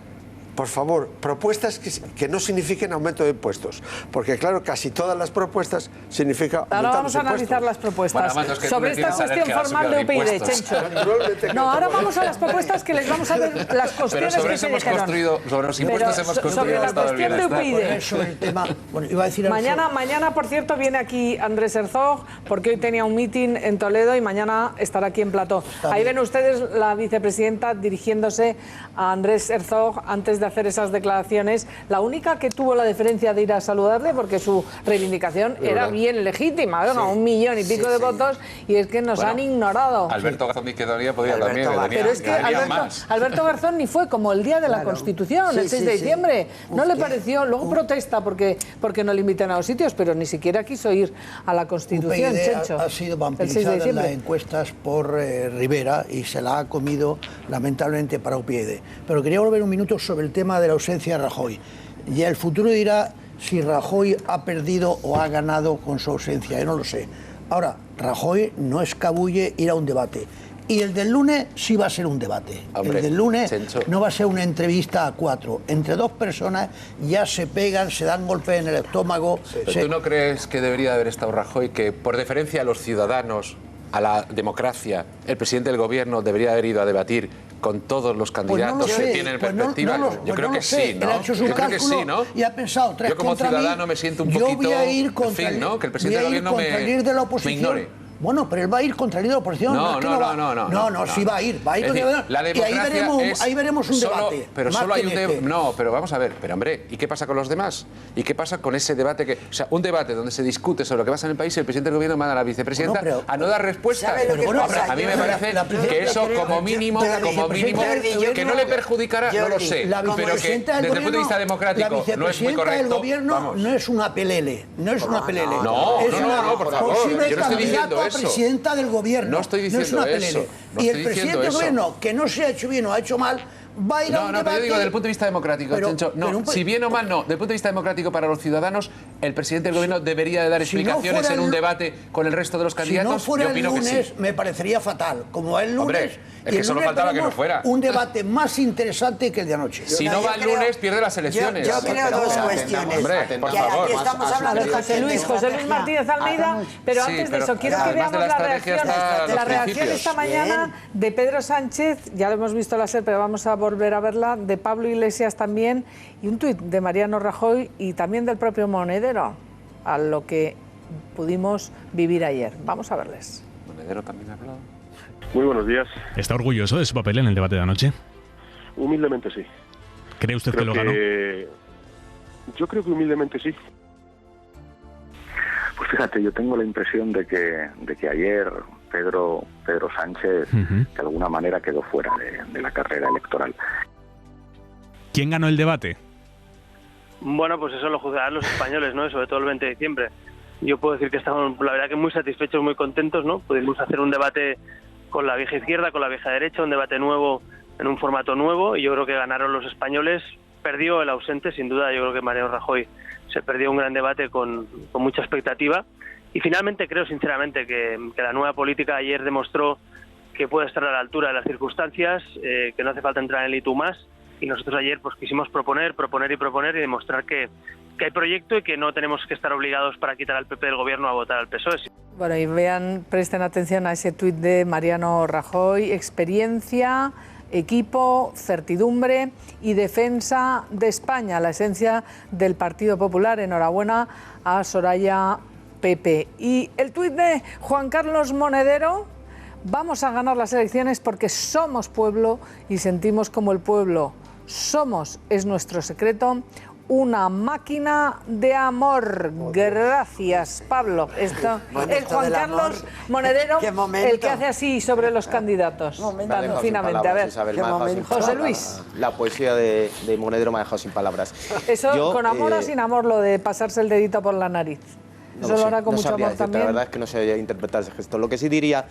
Speaker 7: por favor, propuestas que no signifiquen aumento de impuestos, porque claro, casi todas las propuestas significan aumentar.
Speaker 1: Ahora vamos a analizar las propuestas sobre esta cuestión formal de UPyD, Chencho. No, ahora vamos a las propuestas que les vamos a ver las cuestiones que se dijeron.
Speaker 12: Sobre los impuestos hemos construido
Speaker 1: sobre la cuestión de UPyD. Mañana, por cierto, viene aquí Andrés Herzog, porque hoy tenía un mitin en Toledo y mañana estará aquí en Plató. Ahí ven ustedes la vicepresidenta dirigiéndose a Andrés Herzog antes de hacer esas declaraciones, la única que tuvo la deferencia de ir a saludarle, porque su reivindicación era bien legítima, ¿no? 1 millón y pico de votos, y es que nos han ignorado.
Speaker 12: Alberto Garzón de Izquierda Unida podía también.
Speaker 1: Pero es que Alberto Garzón ni fue como el día de la Constitución, el 6 de diciembre. No le pareció, luego protesta porque no le invitan a los sitios, pero ni siquiera quiso ir a la Constitución, Chencho.
Speaker 10: Ha sido vampirizada en las encuestas por Rivera y se la ha comido lamentablemente para UPyD. Pero quería volver un minuto sobre el tema de la ausencia de Rajoy. Ya el futuro dirá si Rajoy ha perdido o ha ganado con su ausencia, yo no lo sé. Ahora, Rajoy no escabulle ir a un debate. Y el del lunes sí va a ser un debate. Hombre, el del lunes no va a ser una entrevista a 4. Entre 2 personas ya se pegan, se dan golpes en el estómago.
Speaker 12: ¿Tú no crees que debería haber estado Rajoy, que por deferencia a los ciudadanos, a la democracia, el presidente del gobierno debería haber ido a debatir con todos los candidatos que tienen perspectiva? Yo creo que sí, ¿no?
Speaker 10: Él ha hecho su cálculo y ha pensado 3
Speaker 12: yo como
Speaker 10: contra
Speaker 12: ciudadano
Speaker 10: mí,
Speaker 12: me siento un poquito,
Speaker 10: voy a ir contra
Speaker 12: en fin, ¿no? Que el presidente del gobierno me ignore.
Speaker 10: Bueno, pero él va a ir contra el líder de la oposición. No, sí va a ir. Va a ir contra
Speaker 12: la
Speaker 10: y ahí veremos un debate.
Speaker 12: Pero solo hay un debate. No, pero vamos a ver. Pero hombre, ¿y qué pasa con los demás? ¿Y qué pasa con ese debate que, o sea, un debate donde se discute sobre lo que pasa en el país y el presidente del gobierno manda a la vicepresidenta a no dar respuesta? A mí me parece que eso como mínimo, que no le perjudicará, no lo sé. Pero que desde el punto de vista democrático no es muy correcto.
Speaker 10: El gobierno no es una pelele, no,
Speaker 12: por favor. Yo no estoy diciendo eso.
Speaker 10: Presidenta del gobierno.
Speaker 12: No estoy diciendo
Speaker 10: es una
Speaker 12: eso.
Speaker 10: Y el presidente del gobierno, que no se ha hecho bien o ha hecho mal, va a ir a un debate.
Speaker 12: Pero yo digo, desde el punto de vista democrático, Chencho, si bien o mal no, desde el punto de vista democrático para los ciudadanos, el presidente del gobierno debería de dar explicaciones en un debate con el resto de los candidatos.
Speaker 10: Si no fuera el lunes, me parecería fatal. Como el lunes...
Speaker 12: Hombre, es que solo faltaba que no fuera.
Speaker 10: Un debate más interesante que el de anoche.
Speaker 12: Si no va el lunes, pierde las elecciones.
Speaker 9: Yo creo 2 cuestiones.
Speaker 12: Hombre, por favor.
Speaker 9: Aquí estamos hablando de
Speaker 1: José Luis Martínez Almeida, pero antes de eso, quiero que veamos la reacción esta mañana de Pedro Sánchez, ya lo hemos visto la SER, pero vamos a volver a verla, de Pablo Iglesias también, y un tuit de Mariano Rajoy y también del propio Monedero, a lo que pudimos vivir ayer. Vamos a verles.
Speaker 12: ¿Monedero también ha hablado?
Speaker 2: Muy buenos días.
Speaker 3: ¿Está orgulloso de su papel en el debate de anoche?
Speaker 2: Humildemente sí.
Speaker 3: ¿Cree usted que lo ganó?
Speaker 2: Yo creo que humildemente sí.
Speaker 4: Pues fíjate, yo tengo la impresión de que ayer Pedro Sánchez de alguna manera quedó fuera de la carrera electoral.
Speaker 3: ¿Quién ganó el debate?
Speaker 16: Bueno, pues eso lo juzgarán los españoles, ¿no? Sobre todo el 20 de diciembre. Yo puedo decir que estamos, la verdad, que muy satisfechos, muy contentos, ¿no? Pudimos hacer un debate con la vieja izquierda, con la vieja derecha, un debate nuevo en un formato nuevo, y yo creo que ganaron los españoles. Perdió el ausente, sin duda. Yo creo que Mariano Rajoy se perdió un gran debate con mucha expectativa, y finalmente creo sinceramente que la nueva política ayer demostró que puede estar a la altura de las circunstancias, que no hace falta entrar en el y tú más, y nosotros ayer pues quisimos proponer y demostrar que hay proyecto y que no tenemos que estar obligados para quitar al PP del gobierno a votar al PSOE.
Speaker 1: Bueno, y presten atención a ese tuit de Mariano Rajoy: experiencia, equipo, certidumbre y defensa de España, la esencia del Partido Popular. Enhorabuena a Soraya Pepe. Y el tuit de Juan Carlos Monedero: vamos a ganar las elecciones porque somos pueblo y sentimos como el pueblo. Somos, es nuestro secreto, una máquina de amor. Gracias, Pablo. Esto es Juan Carlos Monedero, el que hace así sobre los candidatos. Tan finamente. A ver, José Luis.
Speaker 8: La poesía de Monedero me ha dejado sin palabras.
Speaker 1: Eso, con amor o sin amor, lo de pasarse el dedito por la nariz. Eso lo hará con mucho amor también.
Speaker 8: La verdad es que no sé interpretar ese gesto. Lo que sí diría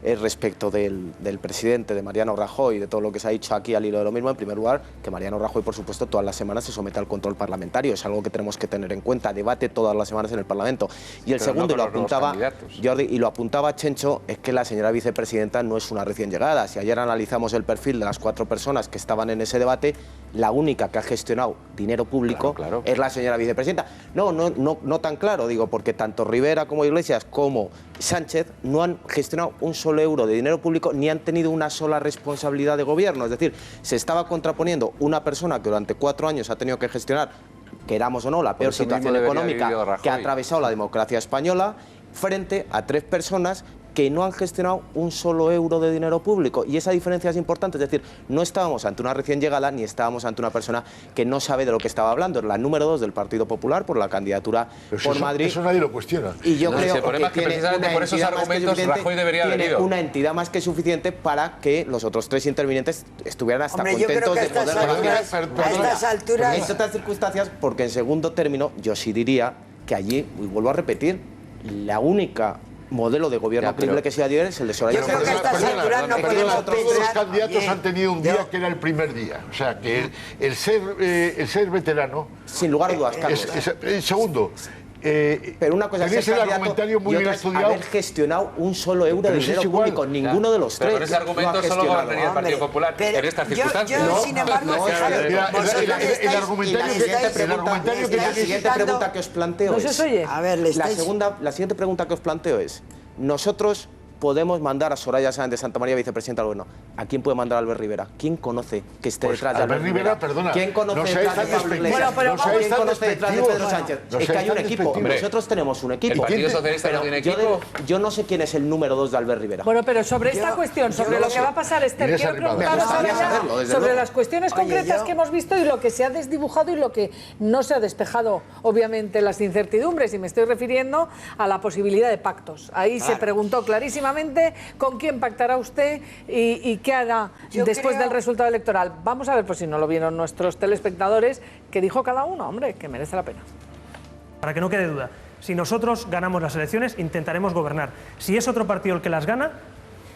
Speaker 8: es respecto del presidente, de Mariano Rajoy, de todo lo que se ha dicho aquí al hilo de lo mismo. En primer lugar, que Mariano Rajoy, por supuesto, todas las semanas se somete al control parlamentario. Es algo que tenemos que tener en cuenta. Debate todas las semanas en el Parlamento. Y el segundo, y lo apuntaba Jordi, y lo apuntaba Chencho, es que la señora vicepresidenta no es una recién llegada. Si ayer analizamos el perfil de las 4 personas que estaban en ese debate, la única que ha gestionado dinero público es la señora vicepresidenta. No tan claro, digo, porque tanto Rivera como Iglesias como Sánchez no han gestionado un solo euro de dinero público ni han tenido una sola responsabilidad de gobierno. Es decir, se estaba contraponiendo una persona que durante 4 años ha tenido que gestionar, queramos o no, la peor situación económica que ha atravesado la democracia española, frente a 3 personas que no han gestionado un solo euro de dinero público. Y esa diferencia es importante, es decir, no estábamos ante una recién llegada ni estábamos ante una persona que no sabe de lo que estaba hablando. Es la número 2 del Partido Popular por la candidatura por Madrid.
Speaker 11: Eso nadie lo cuestiona.
Speaker 8: Y yo creo
Speaker 12: el problema
Speaker 8: que
Speaker 12: es que precisamente por esos argumentos Rajoy debería haber ido.
Speaker 8: Una entidad más que suficiente para que los otros 3 intervinientes estuvieran hasta contentos de poder
Speaker 9: a estas alturas...
Speaker 8: En otras circunstancias, porque en segundo término, yo sí diría que allí, y vuelvo a repetir, la única modelo de gobierno creíble que sea ayer es el de Soraya.
Speaker 9: Yo creo que a estas alturas no podemos pensar...
Speaker 11: Todos los candidatos han tenido un día que era el primer día. O sea, que el ser veterano...
Speaker 8: Sin lugar a dudas, Carlos.
Speaker 11: Segundo...
Speaker 8: pero una cosa es
Speaker 11: el argumentario muy bien estudiado.
Speaker 8: Haber gestionado un solo euro de dinero público, ninguno de los tres.
Speaker 12: Pero con ese argumento solo gobernaría el Partido Popular en estas circunstancias.
Speaker 9: Yo, sin embargo,
Speaker 11: el argumentario que
Speaker 8: la siguiente pregunta que os planteo es...
Speaker 9: A ver,
Speaker 8: la siguiente pregunta que os planteo es, nosotros podemos mandar a Soraya Sáenz de Santa María, vicepresidenta del Gobierno. ¿A quién puede mandar a Albert Rivera? ¿Quién conoce que esté detrás de Albert Rivera?
Speaker 11: Perdona.
Speaker 8: ¿Quién conoce detrás de Pablo Iglesias? ¿Quién conoce detrás de Pedro Sánchez? Es que hay un equipo. Nosotros tenemos un equipo.
Speaker 12: ¿El Partido Socialista no tiene equipo?
Speaker 8: Yo no sé quién es el número 2 de Albert Rivera.
Speaker 1: Bueno, pero sobre esta cuestión, sobre lo que va a pasar, Esther, quiero preguntaros sobre las cuestiones concretas que hemos visto y lo que se ha desdibujado y lo que no se ha despejado, obviamente, las incertidumbres. Y me estoy refiriendo a la posibilidad de pactos. Ahí se preguntó clarísimamente con quién pactará usted y qué hará después del resultado electoral. Vamos a ver, por si no lo vieron nuestros telespectadores, qué dijo cada uno, hombre, que merece la pena.
Speaker 6: Para que no quede duda, si nosotros ganamos las elecciones, intentaremos gobernar. Si es otro partido el que las gana,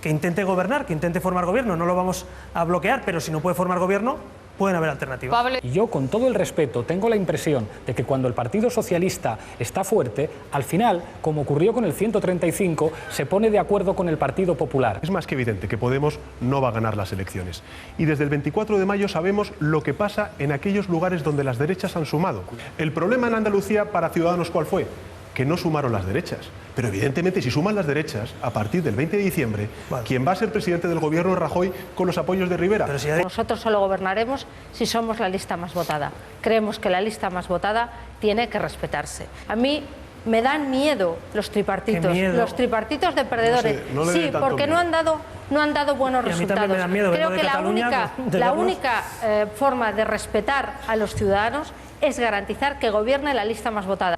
Speaker 6: que intente gobernar, que intente formar gobierno, no lo vamos a bloquear, pero si no puede formar gobierno, pueden haber alternativas.
Speaker 17: Y yo, con todo el respeto, tengo la impresión de que cuando el Partido Socialista está fuerte, al final, como ocurrió con el 135, se pone de acuerdo con el Partido Popular.
Speaker 18: Es más que evidente que Podemos no va a ganar las elecciones. Y desde el 24 de mayo sabemos lo que pasa en aquellos lugares donde las derechas han sumado. El problema en Andalucía para Ciudadanos, ¿cuál fue? Que no sumaron las derechas. Pero evidentemente, si suman las derechas, a partir del 20 de diciembre, quien va a ser presidente del gobierno es Rajoy con los apoyos de Rivera.
Speaker 5: Nosotros solo gobernaremos si somos la lista más votada. Creemos que la lista más votada tiene que respetarse. A mí me dan miedo los tripartitos, los tripartitos de perdedores. Sí, porque no han dado buenos resultados. Creo que la única forma de respetar a los ciudadanos es garantizar que gobierne la lista más votada.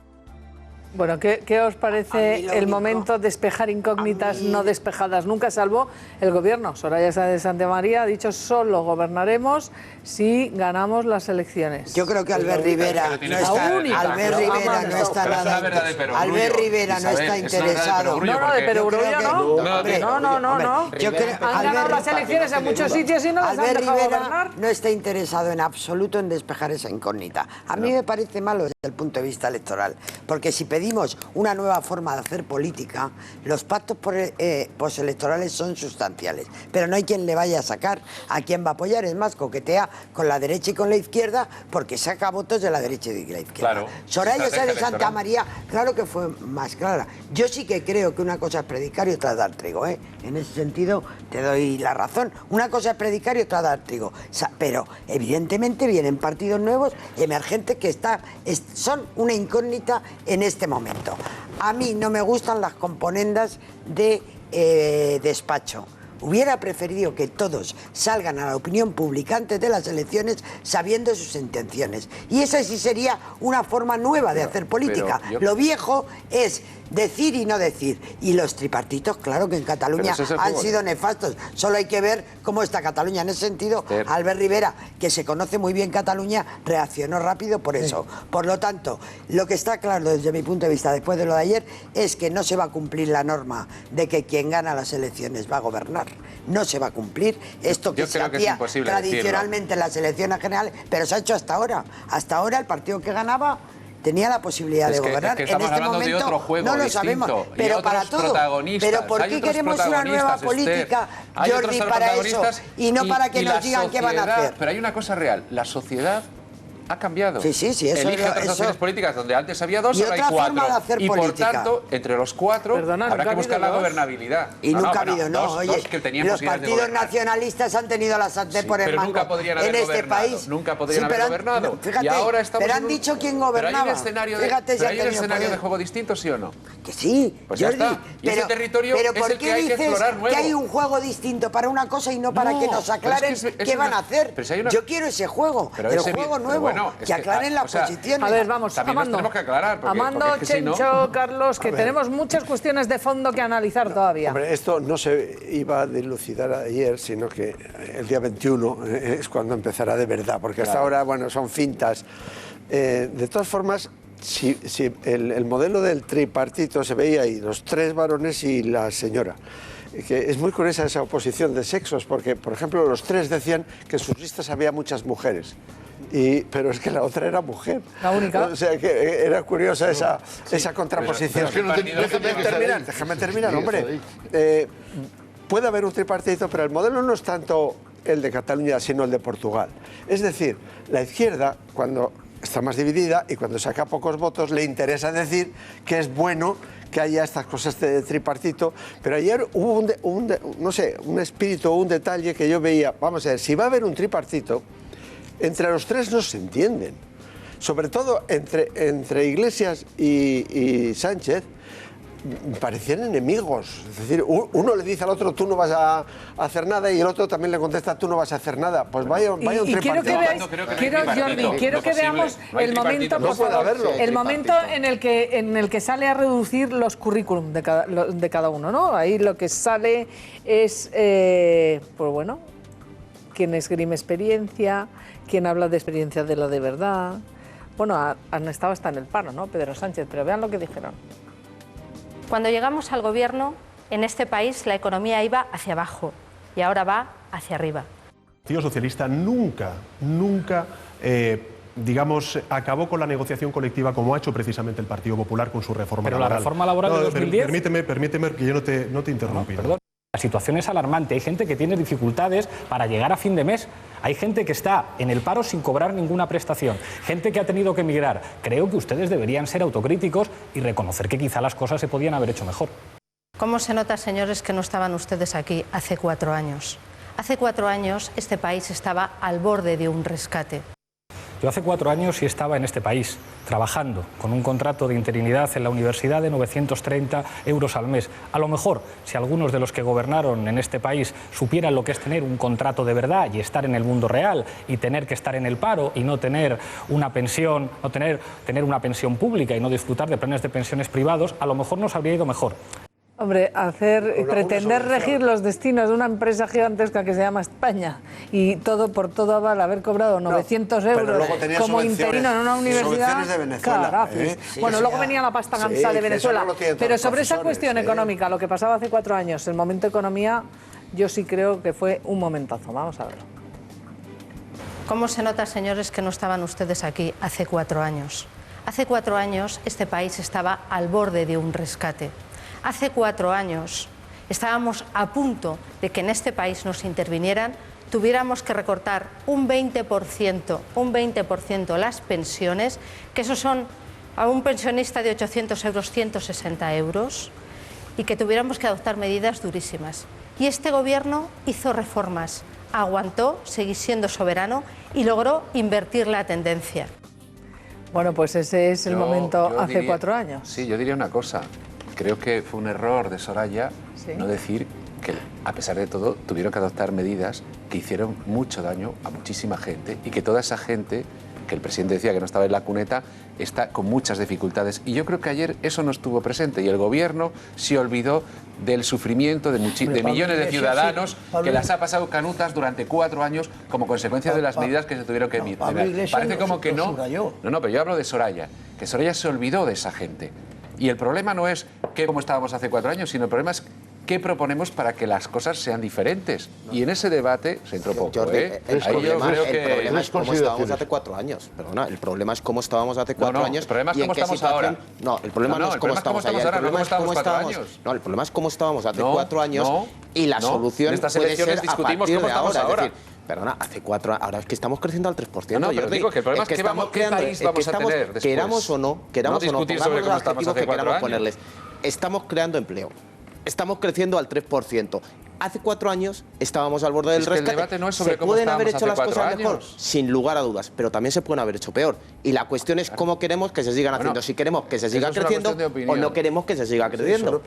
Speaker 1: Bueno, ¿qué os parece el momento de despejar incógnitas no despejadas nunca, salvo el gobierno? Soraya Sáenz de Santa María ha dicho solo gobernaremos si ganamos las elecciones.
Speaker 9: Yo creo que Albert Rivera no está interesado.
Speaker 1: No, de perogrullo no. Han ganado las elecciones en muchos sitios y no las han dejado gobernar.
Speaker 9: No está interesado en absoluto en despejar esa incógnita. A mí me parece malo desde el punto de vista electoral, porque si pedimos una nueva forma de hacer política, los pactos postelectorales son sustanciales, pero no hay quien le vaya a sacar a quien va a apoyar. Es más, coquetea con la derecha y con la izquierda porque saca votos de la derecha y de la izquierda.
Speaker 12: Claro.
Speaker 9: Soraya Sáenz de Santa María, claro que fue más clara. Yo sí que creo que una cosa es predicar y otra es dar trigo, ¿eh? En ese sentido te doy la razón. Una cosa es predicar y otra dar trigo. Pero evidentemente vienen partidos nuevos, emergentes, que son una incógnita en este momento. A mí no me gustan las componendas de despacho. Hubiera preferido que todos salgan a la opinión pública antes de las elecciones sabiendo sus intenciones. Y esa sí sería una forma nueva de hacer política. Lo viejo es decir y no decir. Y los tripartitos, claro que en Cataluña han sido nefastos. Solo hay que ver cómo está Cataluña. En ese sentido, Albert Rivera, que se conoce muy bien Cataluña, reaccionó rápido por eso. Por lo tanto, lo que está claro desde mi punto de vista después de lo de ayer es que no se va a cumplir la norma de que quien gana las elecciones va a gobernar. No se va a cumplir esto que se hacía tradicionalmente en las elecciones generales, pero se ha hecho hasta ahora. Hasta ahora el partido que ganaba tenía la posibilidad de gobernar.
Speaker 12: En este momento
Speaker 9: no lo sabemos, pero para todo. Pero ¿por qué queremos una nueva política, Jordi, para eso y no para que nos digan qué van a hacer?
Speaker 12: Pero hay una cosa real, la sociedad ha cambiado.
Speaker 9: Sí, sí, sí. Eso,
Speaker 12: elige otras opciones políticas donde antes había 2, ahora hay 4. Y por tanto, entre los 4 habrá que buscar la gobernabilidad.
Speaker 9: Y nunca ha habido, no.
Speaker 12: Oye, los
Speaker 9: partidos nacionalistas han tenido la sartén por el mango en este país.
Speaker 12: Nunca podrían haber gobernado.
Speaker 9: Fíjate,
Speaker 12: y ahora estamos
Speaker 9: pero han dicho quién gobernaba.
Speaker 12: Pero hay un escenario de juego distinto, ¿sí o no?
Speaker 9: Que sí,
Speaker 12: pues ya está. Y ese territorio es el que hay que explorar nuevo.
Speaker 9: Que hay un juego distinto para una cosa y no para que nos aclaren qué van a hacer? Yo quiero ese juego, el juego nuevo, que aclaren las posiciones.
Speaker 1: A ver, vamos,
Speaker 12: Amando. Tenemos que aclarar.
Speaker 1: Amando, Chencho, Carlos, que tenemos muchas cuestiones de fondo que analizar todavía.
Speaker 7: Hombre, esto no se iba a dilucidar ayer, sino que el día 21 es cuando empezará de verdad, porque hasta ahora, bueno, son fintas. De todas formas, si el modelo del tripartito se veía ahí, los 3 varones y la señora, que es muy curiosa esa oposición de sexos, porque, por ejemplo, los 3 decían que en sus listas había muchas mujeres. Pero es que la otra era mujer.
Speaker 1: La única.
Speaker 7: O sea, que era curiosa esa contraposición. Déjame terminar, hombre. Puede haber un tripartito, pero el modelo no es tanto el de Cataluña, sino el de Portugal. Es decir, la izquierda, cuando está más dividida y cuando saca pocos votos, le interesa decir que es bueno que haya estas cosas de tripartito, pero ayer hubo un espíritu, un detalle que yo veía. Vamos a ver, si va a haber un tripartito, entre los 3 no se entienden. Sobre todo entre Iglesias y Sánchez, parecían enemigos. Es decir, uno le dice al otro, tú no vas a hacer nada, y el otro también le contesta, tú no vas a hacer nada. Pues vaya un tripartito.
Speaker 1: Quiero que veamos el momento, por favor, el momento en el que sale a reducir los currículum de cada uno, ¿no? Ahí lo que sale es, pues bueno, quien esgrime experiencia, quien habla de experiencia de la de verdad. Bueno, han estado hasta en el paro, ¿no? Pedro Sánchez, pero vean lo que dijeron.
Speaker 5: Cuando llegamos al gobierno, en este país la economía iba hacia abajo y ahora va hacia arriba.
Speaker 18: El Partido Socialista nunca, digamos, acabó con la negociación colectiva como ha hecho precisamente el Partido Popular con su reforma laboral.
Speaker 17: Pero la reforma laboral de 2010...
Speaker 18: Permíteme que yo no te interrumpí.
Speaker 17: Perdón. La situación es alarmante. Hay gente que tiene dificultades para llegar a fin de mes. Hay gente que está en el paro sin cobrar ninguna prestación. Gente que ha tenido que emigrar. Creo que ustedes deberían ser autocríticos y reconocer que quizá las cosas se podían haber hecho mejor.
Speaker 5: ¿Cómo se nota, señores, que no estaban ustedes aquí hace 4 años? Hace 4 años este país estaba al borde de un rescate.
Speaker 17: Yo hace 4 años sí estaba en este país, trabajando, con un contrato de interinidad en la universidad de 930 euros al mes. A lo mejor, si algunos de los que gobernaron en este país supieran lo que es tener un contrato de verdad y estar en el mundo real y tener que estar en el paro y no tener una pensión, tener una pensión pública y no disfrutar de planes de pensiones privados, a lo mejor nos habría ido mejor.
Speaker 1: Hombre, pretender regir los destinos de una empresa gigantesca que se llama España y todo por todo vale haber cobrado 900 euros como interino en una universidad.
Speaker 7: De Venezuela,
Speaker 1: bueno, luego venía la pasta gamsa de Venezuela. Pero sobre esa cuestión económica, lo que pasaba hace 4 años, el momento economía, yo sí creo que fue un momentazo. Vamos a ver.
Speaker 5: ¿Cómo se nota, señores, que no estaban ustedes aquí hace 4 años? Hace 4 años este país estaba al borde de un rescate. Hace 4 años estábamos a punto de que en este país nos intervinieran, tuviéramos que recortar un 20% las pensiones, que eso son a un pensionista de 800 euros, 160 euros, y que tuviéramos que adoptar medidas durísimas. Y este gobierno hizo reformas, aguantó, seguí siendo soberano y logró invertir la tendencia.
Speaker 1: Bueno, pues ese es el momento hace 4 años.
Speaker 12: Sí, yo diría una cosa. Creo que fue un error de Soraya no decir que, a pesar de todo, tuvieron que adoptar medidas que hicieron mucho daño a muchísima gente y que toda esa gente, que el presidente decía que no estaba en la cuneta, está con muchas dificultades. Y yo creo que ayer eso no estuvo presente y el gobierno se olvidó del sufrimiento de millones de ciudadanos que las ha pasado canutas durante 4 años como consecuencia de las medidas que se tuvieron que tomar. Parece como que no. No, pero yo hablo de Soraya, que Soraya se olvidó de esa gente. Y el problema no es cómo estábamos hace 4 años, sino el problema es qué proponemos para que las cosas sean diferentes. Y en ese debate se entró poco.
Speaker 8: Jordi, el problema es cómo estábamos hace 4 años. Perdona, el problema es cómo estábamos hace 4 años.
Speaker 12: El problema es cómo estamos ahora.
Speaker 8: No, el problema no es cómo estamos ayer. El problema es cómo estábamos. No, el problema es cómo estábamos hace 4 años y la solución puede ser a partir de ahora. Es decir, Perdona, hace 4 años, ahora es que estamos creciendo al 3%.
Speaker 12: No, pero digo que el problema es que ¿qué país vamos a tener después?
Speaker 8: Queramos o no,
Speaker 12: discutir sobre cómo estamos hace 4 años.
Speaker 8: Ponerles. Estamos creando empleo. Estamos creciendo al 3%. Hace 4 años estábamos al borde del rescate.
Speaker 12: El debate no es sobre cómo
Speaker 8: ¿pueden haber hecho
Speaker 12: hace
Speaker 8: las
Speaker 12: 4
Speaker 8: cosas
Speaker 12: años?
Speaker 8: mejor? Sin lugar a dudas, pero también se pueden haber hecho peor. Y la cuestión es cómo queremos que se sigan haciendo. Si queremos que se siga creciendo o no queremos que se siga creciendo.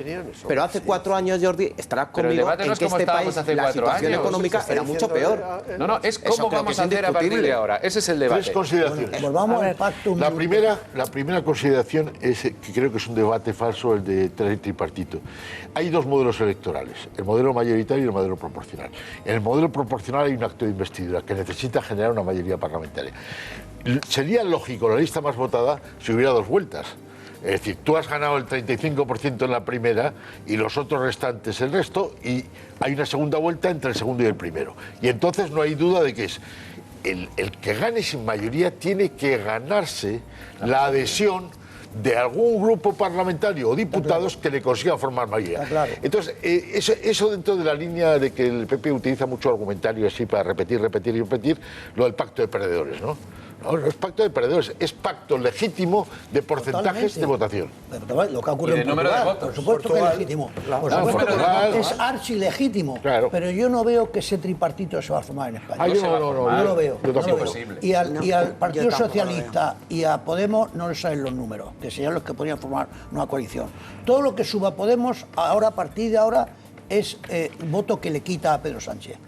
Speaker 8: Pero hace 4 años, Jordi, estarás conmigo en que este país, la situación económica era mucho peor.
Speaker 12: No, es cómo vamos a hacer a partir de ahora. Ese es el debate.
Speaker 11: 3 consideraciones.
Speaker 10: Volvamos al pacto.
Speaker 11: La primera consideración es que creo que es un debate falso el de tripartito. Hay 2 modelos electorales, el modelo mayoritario y el modelo proporcional. En el modelo proporcional hay un acto de investidura que necesita generar una mayoría parlamentaria. Sería lógico la lista más votada si hubiera 2 vueltas. Es decir, tú has ganado el 35% en la primera y los otros restantes el resto, y hay una segunda vuelta entre el segundo y el primero. Y entonces no hay duda de que es el que gane sin mayoría tiene que ganarse la adhesión de algún grupo parlamentario o diputados que le consiga formar mayoría. Entonces, eso dentro de la línea de que el PP utiliza mucho argumentario así para repetir, lo del pacto de perdedores, ¿no? No es pacto de perdedores, es pacto legítimo de porcentajes de votación.
Speaker 10: Pero lo que ocurre en Portugal, por supuesto que es legítimo. Por supuesto que es archilegítimo. Pero yo no veo que ese tripartito se va a formar en España. No lo veo. Y al Partido Socialista y a Podemos no les salen los números, que serían los que podrían formar una coalición. Todo lo que suba Podemos, ahora a partir de ahora, es voto que le quita a Pedro Sánchez.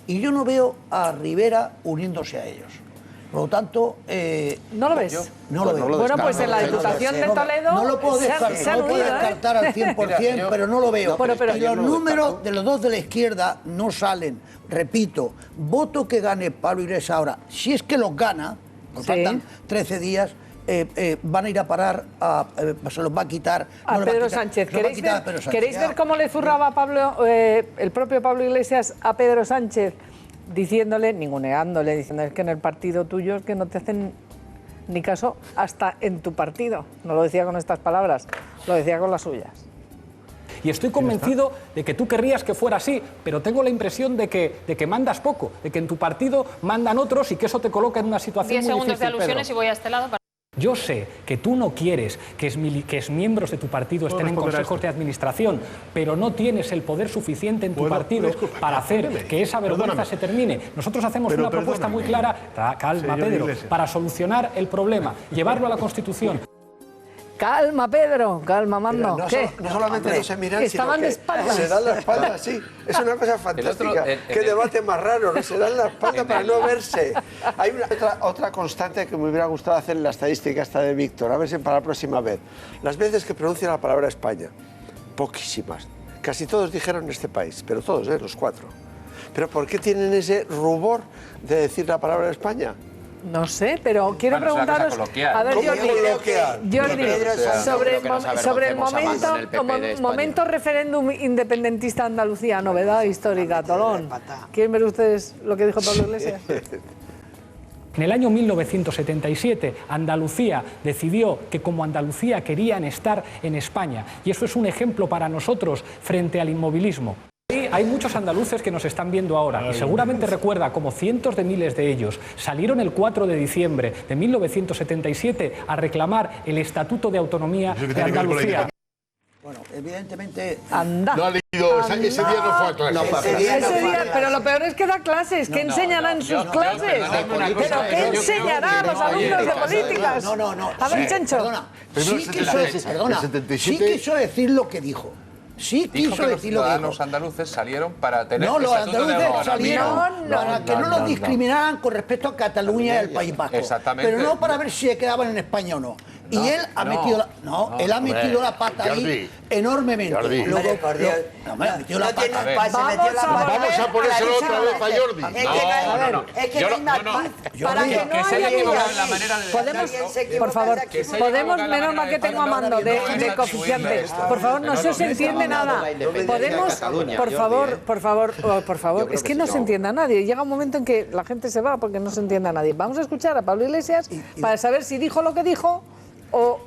Speaker 10: Y yo no veo a Rivera uniéndose a ellos. Por lo tanto...
Speaker 1: ¿No lo ves?
Speaker 10: No lo veo.
Speaker 1: Bueno, pues en la Diputación de Toledo
Speaker 10: no lo puedo descartar al 100%, pero no lo veo. Y los números de los 2 de la izquierda no salen. Repito, voto que gane Pablo Iglesias ahora, si es que los gana, nos faltan 13 días, van a ir a parar, se los va a quitar
Speaker 1: a Pedro Sánchez. ¿Queréis ver cómo le zurraba el propio Pablo Iglesias a Pedro Sánchez? Diciéndole, ninguneándole, diciéndole que en el partido tuyo es que no te hacen ni caso hasta en tu partido. No lo decía con estas palabras, lo decía con las suyas.
Speaker 17: Y estoy convencido de que tú querrías que fuera así, pero tengo la impresión de que mandas poco, de que en tu partido mandan otros y que eso te coloca en una situación
Speaker 19: 10
Speaker 17: muy
Speaker 19: segundos
Speaker 17: difícil,
Speaker 19: de alusiones
Speaker 17: Pedro.
Speaker 19: y voy a este lado.
Speaker 17: Yo sé que tú no quieres que miembros de tu partido estén en consejos de administración, pero no tienes el poder suficiente en tu partido para hacer que esa vergüenza se termine. Nosotros hacemos una propuesta muy clara, calma Pedro, para solucionar el problema, llevarlo a la Constitución.
Speaker 1: Calma, Pedro, calma, mando.
Speaker 7: ¿Qué? No solamente no se miran,
Speaker 1: estaban de espaldas.
Speaker 7: Se dan la espalda, sí. Es una cosa fantástica. Qué debate más raro, ¿no? Se dan la espalda para no verse. Hay otra constante que me hubiera gustado hacer en la estadística esta de Víctor, a ver si para la próxima vez. Las veces que pronuncia la palabra España, poquísimas. Casi todos dijeron este país, pero todos, los 4. ¿Pero por qué tienen ese rubor de decir la palabra España?
Speaker 1: No sé, pero quiero preguntaros, a ver, Jordi, sobre el momento referéndum independentista Andalucía, novedad histórica, Tolón. ¿Quieren ver ustedes lo que dijo Pablo Iglesias?
Speaker 17: En el año 1977, Andalucía decidió que como Andalucía querían estar en España, y eso es un ejemplo para nosotros frente al inmovilismo. Hay muchos andaluces que nos están viendo ahora y seguramente recuerda cómo cientos de miles de ellos salieron el 4 de diciembre de 1977 a reclamar el Estatuto de Autonomía de Andalucía.
Speaker 10: Bueno, evidentemente...
Speaker 11: No ha leído, ese día no fue a clase.
Speaker 1: Pero lo peor es que da clases. ¿Qué enseñará en sus clases? ¿Pero qué enseñará a los alumnos de políticas? A ver, Chencho.
Speaker 10: Perdona, sí quiso decir lo que dijo. Sí quiso decir lo que dijo.
Speaker 12: Los andaluces salieron para tener...
Speaker 10: No, los andaluces salieron para que no los discriminaran con respecto a Cataluña y al País Vasco. Pero no para ver si se quedaban en España o no. Y él ha metido la pata ahí enormemente.
Speaker 11: Vamos a ponérselo otra vez a Jordi.
Speaker 1: Es que para que no haya dudas, por favor, podemos, menos mal que tengo a mando de coeficientes. Por favor, no se os entiende nada. Podemos, por favor, es que no se entiende a nadie. Llega un momento en que la gente se va porque no se entiende a nadie. Vamos a escuchar a Pablo Iglesias para saber si dijo lo que dijo o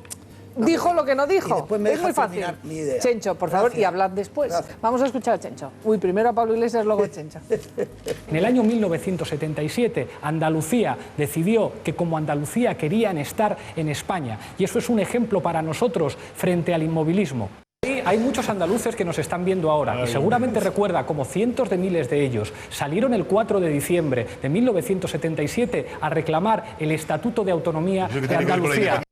Speaker 1: dijo lo que no dijo.
Speaker 10: me
Speaker 1: Es muy fácil.
Speaker 10: mi idea.
Speaker 1: Chencho, por favor, y hablad después.
Speaker 10: Gracias.
Speaker 1: Vamos a escuchar a Chencho. Uy, primero a Pablo Iglesias, luego a Chencho.
Speaker 17: En el año 1977, Andalucía decidió que como Andalucía querían estar en España. Y eso es un ejemplo para nosotros frente al inmovilismo. Hay muchos andaluces que nos están viendo ahora y seguramente recuerda como cientos de miles de ellos salieron el 4 de diciembre de 1977 a reclamar el Estatuto de Autonomía de Andalucía.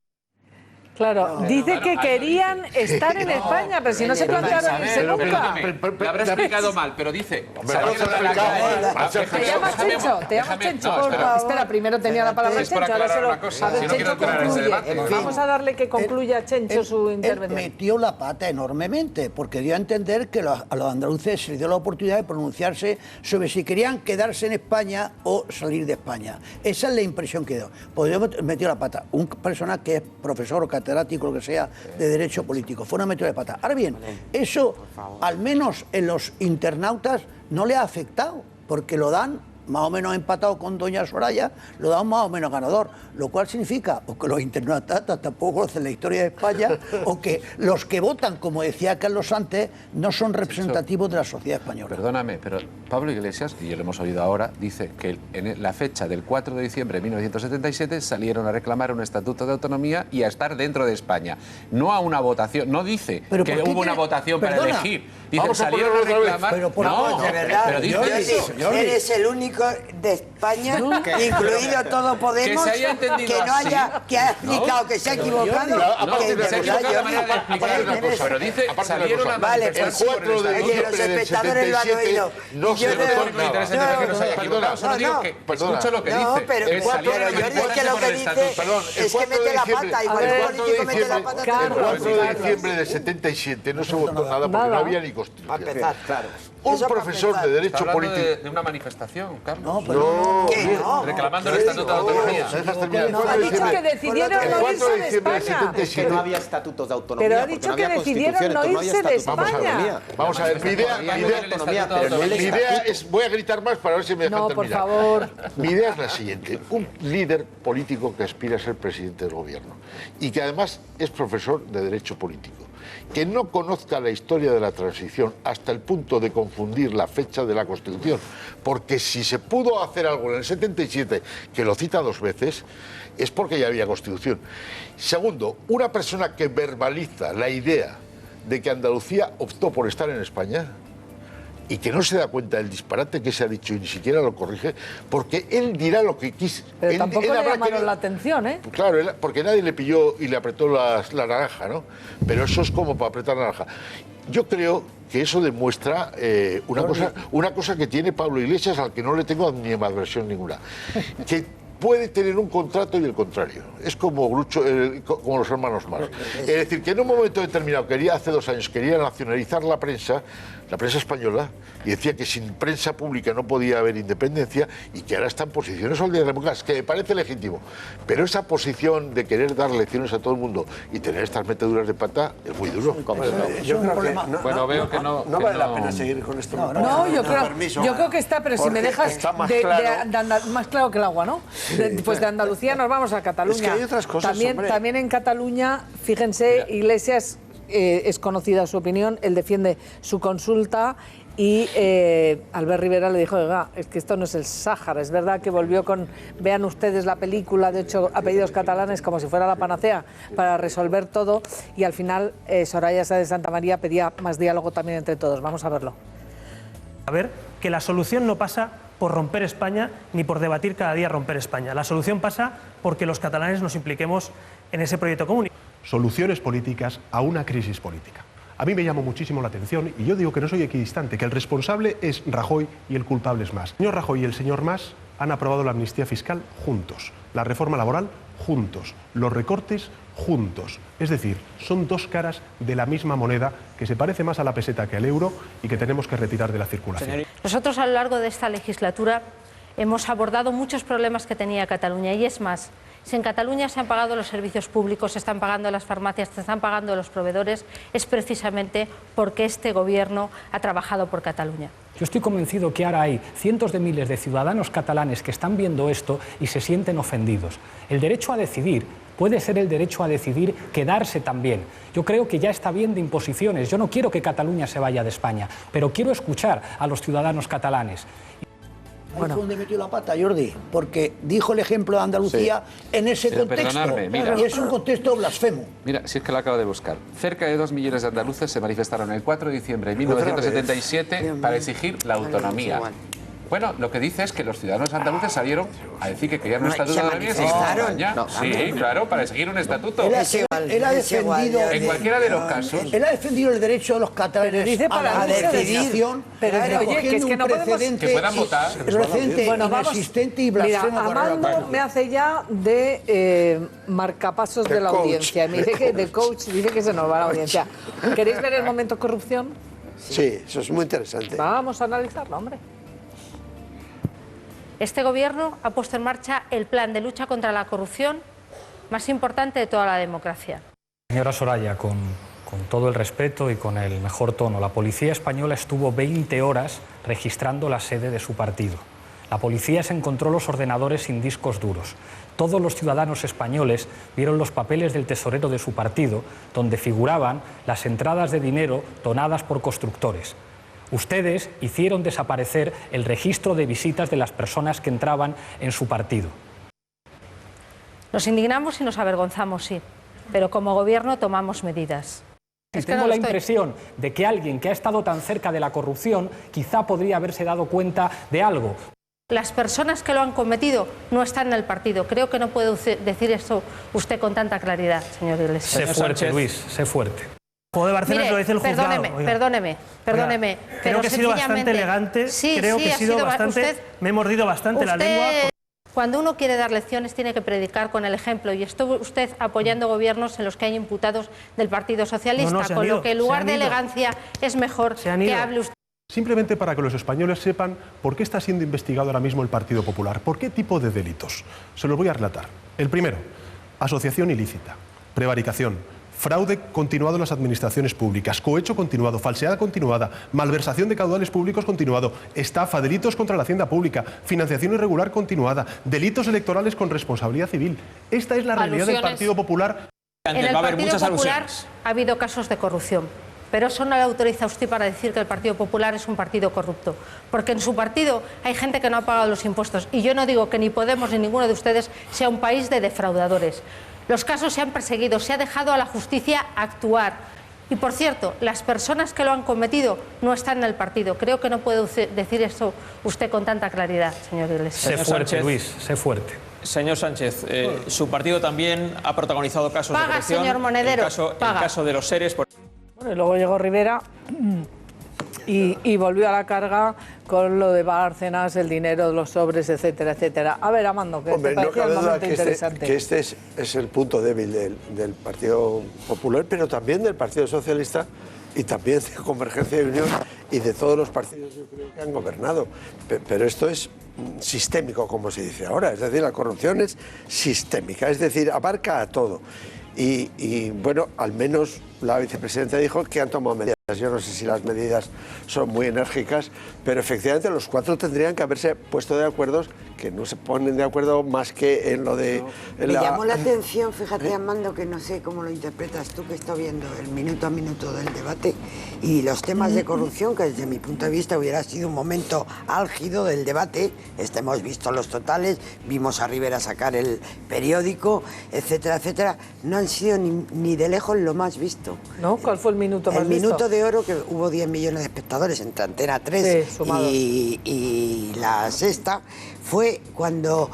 Speaker 1: Claro, dice que querían estar en España, pero si no se plantearon irse nunca.
Speaker 12: Te habrá explicado mal, pero dice...
Speaker 1: ¿Te llamas Chencho? ¿Te llamas Chencho? Espera, primero tenía la palabra Chencho, ahora se lo... A ver, Chencho concluye. Vamos a darle que concluya Chencho su intervención.
Speaker 10: Él metió la pata enormemente, porque dio a entender que a los andaluces se les dio la oportunidad de pronunciarse sobre si querían quedarse en España o salir de España. Esa es la impresión que dio. Podríamos metió la pata. Un persona que es profesor o catedrático, lo que sea, de derecho político. Fue una metida de pata. Ahora bien, eso, al menos en los internautas, no le ha afectado, porque lo dan más o menos empatado con doña Soraya, lo dan más o menos ganador, lo cual significa o que los internautas tampoco conocen la historia de España o que los que votan, como decía Carlos antes, no son representativos de la sociedad española.
Speaker 12: Perdóname, pero Pablo Iglesias, y ya lo hemos oído ahora, dice que en la fecha del 4 de diciembre de 1977 salieron a reclamar un estatuto de autonomía y a estar dentro de España. No a una votación, no dice que hubo una votación para elegir. Dice, salieron a reclamar...
Speaker 9: No, de verdad,
Speaker 12: pero dice
Speaker 9: eres el único de España, incluido todo Podemos, que no haya, que ha explicado que se ha equivocado.
Speaker 12: Pero dice, salieron a
Speaker 9: vale,
Speaker 11: el 4 de diciembre del 77 no se votó nada.
Speaker 12: Escucho lo que dice.
Speaker 9: No, pero Jordi, es que lo que dice es que mete la pata, igual el político mete la pata.
Speaker 11: El 4 de diciembre del 77 no se votó nada porque no había ni constitución.
Speaker 9: A empezar, claro.
Speaker 11: Un profesor de Derecho Político...
Speaker 12: de una manifestación, Carlos.
Speaker 11: No,
Speaker 12: reclamando el Estatuto de Autonomía.
Speaker 1: Ha dicho que decidieron no irse de España.
Speaker 8: Es que no había estatutos de autonomía.
Speaker 1: Pero ha dicho que decidieron no irse de España.
Speaker 11: Vamos a ver, mi idea es... Voy a gritar más para ver si me dejan terminar.
Speaker 1: No, por favor.
Speaker 11: Mi idea es la siguiente. Un líder político que aspira a ser presidente del gobierno y que además es profesor de Derecho Político, que no conozca la historia de la transición hasta el punto de confundir la fecha de la Constitución, porque si se pudo hacer algo en el 77, que lo cita 2 veces, es porque ya había Constitución. Segundo, una persona que verbaliza la idea de que Andalucía optó por estar en España y que no se da cuenta del disparate que se ha dicho y ni siquiera lo corrige, porque él dirá lo que quiso.
Speaker 1: Pero tampoco le llamaron la atención, ¿eh?
Speaker 11: Claro, porque nadie le pilló y le apretó la naranja, ¿no? Pero eso es como para apretar la naranja. Yo creo que eso demuestra una cosa que tiene Pablo Iglesias, al que no le tengo ni adversión ninguna, que puede tener un contrato y el contrario. Es como Grucho, como los hermanos Marx. Es decir, que en un momento determinado, hace 2 años, quería nacionalizar la prensa española, y decía que sin prensa pública no podía haber independencia, y que ahora está en posiciones democráticas, que me parece legítimo. Pero esa posición de querer dar lecciones a todo el mundo y tener estas meteduras de pata es muy duro.
Speaker 2: Yo creo que
Speaker 12: veo que no
Speaker 2: vale la pena seguir con esto.
Speaker 1: No, yo creo que está, pero si me dejas más claro que el agua, ¿no? Pues de Andalucía nos vamos a Cataluña.
Speaker 2: Es que hay otras cosas,
Speaker 1: también en Cataluña, fíjense, Iglesias, es conocida su opinión, él defiende su consulta y Albert Rivera le dijo, oiga, es que esto no es el Sáhara, es verdad que volvió con, vean ustedes la película de 8 apellidos catalanes como si fuera la panacea para resolver todo, y al final Soraya Sáenz de Santamaría pedía más diálogo también entre todos. Vamos a verlo.
Speaker 6: A ver, que la solución no pasa por romper España ni por debatir cada día romper España. La solución pasa porque los catalanes nos impliquemos en ese proyecto común.
Speaker 18: Soluciones políticas a una crisis política. A mí me llamó muchísimo la atención, y yo digo que no soy equidistante, que el responsable es Rajoy y el culpable es Mas. El señor Rajoy y el señor Mas han aprobado la amnistía fiscal juntos, la reforma laboral juntos, los recortes juntos. Es decir, son 2 caras de la misma moneda, que se parece más a la peseta que al euro y que tenemos que retirar de la circulación.
Speaker 5: Nosotros a lo largo de esta legislatura hemos abordado muchos problemas que tenía Cataluña, y es más, si en Cataluña se han pagado los servicios públicos, se están pagando las farmacias, se están pagando los proveedores, es precisamente porque este gobierno ha trabajado por Cataluña.
Speaker 17: Yo estoy convencido que ahora hay cientos de miles de ciudadanos catalanes que están viendo esto y se sienten ofendidos. El derecho a decidir puede ser el derecho a decidir quedarse también. Yo creo que ya está bien de imposiciones. Yo no quiero que Cataluña se vaya de España, pero quiero escuchar a los ciudadanos catalanes.
Speaker 10: Ahí fue donde metió la pata, Jordi, porque dijo el ejemplo de Andalucía en ese contexto. Y es un contexto blasfemo.
Speaker 12: Mira, si es que lo acabo de buscar. Cerca de 2 millones de andaluces se manifestaron el 4 de diciembre de 1977 para exigir la autonomía. Bueno, lo que dice es que los ciudadanos andaluces salieron a decir que querían un estatuto de autonomía sin España. Sí, claro, para seguir un estatuto.
Speaker 10: Él ha defendido...
Speaker 12: En cualquiera de los casos.
Speaker 10: Él ha defendido el derecho de los catalanes a decidir,
Speaker 1: pero oye, que es que no podemos...
Speaker 12: Que puedan votar.
Speaker 1: Bueno,
Speaker 10: inexistente y blasfemo.
Speaker 1: Mira, Amando me hace ya de marcapasos de la audiencia. Me dice que de coach, dice que se nos va la audiencia. ¿Queréis ver el momento corrupción?
Speaker 7: Sí, eso es muy interesante.
Speaker 1: Vamos a analizarlo, hombre.
Speaker 5: Este Gobierno ha puesto en marcha el plan de lucha contra la corrupción más importante de toda la democracia.
Speaker 17: Señora Soraya, con todo el respeto y con el mejor tono, la policía española estuvo 20 horas registrando la sede de su partido. La policía se encontró los ordenadores sin discos duros. Todos los ciudadanos españoles vieron los papeles del tesorero de su partido, donde figuraban las entradas de dinero donadas por constructores. Ustedes hicieron desaparecer el registro de visitas de las personas que entraban en su partido.
Speaker 5: Nos indignamos y nos avergonzamos, sí, pero como Gobierno tomamos medidas.
Speaker 17: Tengo la impresión de que alguien que ha estado tan cerca de la corrupción quizá podría haberse dado cuenta de algo.
Speaker 5: Las personas que lo han cometido no están en el partido. Creo que no puede decir eso usted con tanta claridad, señor Iglesias.
Speaker 17: Sé fuerte, Luis, sé fuerte. Juego de Barcenas lo dice el juzgado.
Speaker 5: Perdóneme.
Speaker 6: Creo que he sido bastante elegante. Creo que he sido bastante. Me he mordido bastante la lengua.
Speaker 5: Cuando uno quiere dar lecciones tiene que predicar con el ejemplo, y estuvo usted apoyando gobiernos en los que hay imputados del Partido Socialista, con lo que en lugar de elegancia es mejor que hable usted.
Speaker 18: Simplemente para que los españoles sepan por qué está siendo investigado ahora mismo el Partido Popular, por qué tipo de delitos. Se los voy a relatar. El primero, asociación ilícita, prevaricación, fraude continuado en las administraciones públicas, cohecho continuado, falsedad continuada, malversación de caudales públicos continuado, estafa, delitos contra la hacienda pública, financiación irregular continuada, delitos electorales con responsabilidad civil. Esta es la realidad del Partido Popular.
Speaker 5: En el Partido Popular ha habido casos de corrupción, pero eso no le autoriza a usted para decir que el Partido Popular es un partido corrupto, porque en su partido hay gente que no ha pagado los impuestos, y yo no digo que ni Podemos ni ninguno de ustedes sea un país de defraudadores. Los casos se han perseguido, se ha dejado a la justicia actuar. Y, por cierto, las personas que lo han cometido no están en el partido. Creo que no puede decir eso usted con tanta claridad, señor Iglesias.
Speaker 17: Sé fuerte, Luis, sé fuerte.
Speaker 19: Señor Sánchez, su partido también ha protagonizado casos de corrupción.
Speaker 5: Señor Monedero,
Speaker 19: el caso de los seres.
Speaker 1: Bueno, y luego llegó Rivera y volvió a la carga con lo de Bárcenas, el dinero, los sobres, etcétera, etcétera. A ver, Amando, que
Speaker 7: hombre,
Speaker 1: te parecía
Speaker 7: no cabe
Speaker 1: el
Speaker 7: duda
Speaker 1: momento interesante.
Speaker 7: que este es el punto débil del Partido Popular, pero también del Partido Socialista y también de Convergencia y Unión y de todos los partidos, yo creo, que han gobernado. Pero esto es sistémico, como se dice ahora, es decir, la corrupción es sistémica, es decir, abarca a todo. Y bueno, al menos la vicepresidenta dijo que han tomado medidas. Yo no sé si las medidas son muy enérgicas, pero efectivamente los cuatro tendrían que haberse puesto de acuerdo, que no se ponen de acuerdo más que en lo de...
Speaker 9: Me llamó la atención, fíjate, Amando, que no sé cómo lo interpretas tú, que estás viendo el minuto a minuto del debate, y los temas de corrupción, que desde mi punto de vista hubiera sido un momento álgido del debate. Hemos visto los totales, vimos a Rivera sacar el periódico, etcétera, etcétera. No han sido ni de lejos lo más visto.
Speaker 1: ¿No? ¿Cuál fue el minuto más visto?
Speaker 9: El minuto de oro, que hubo 10 millones de espectadores entre Antena 3 y La Sexta, fue cuando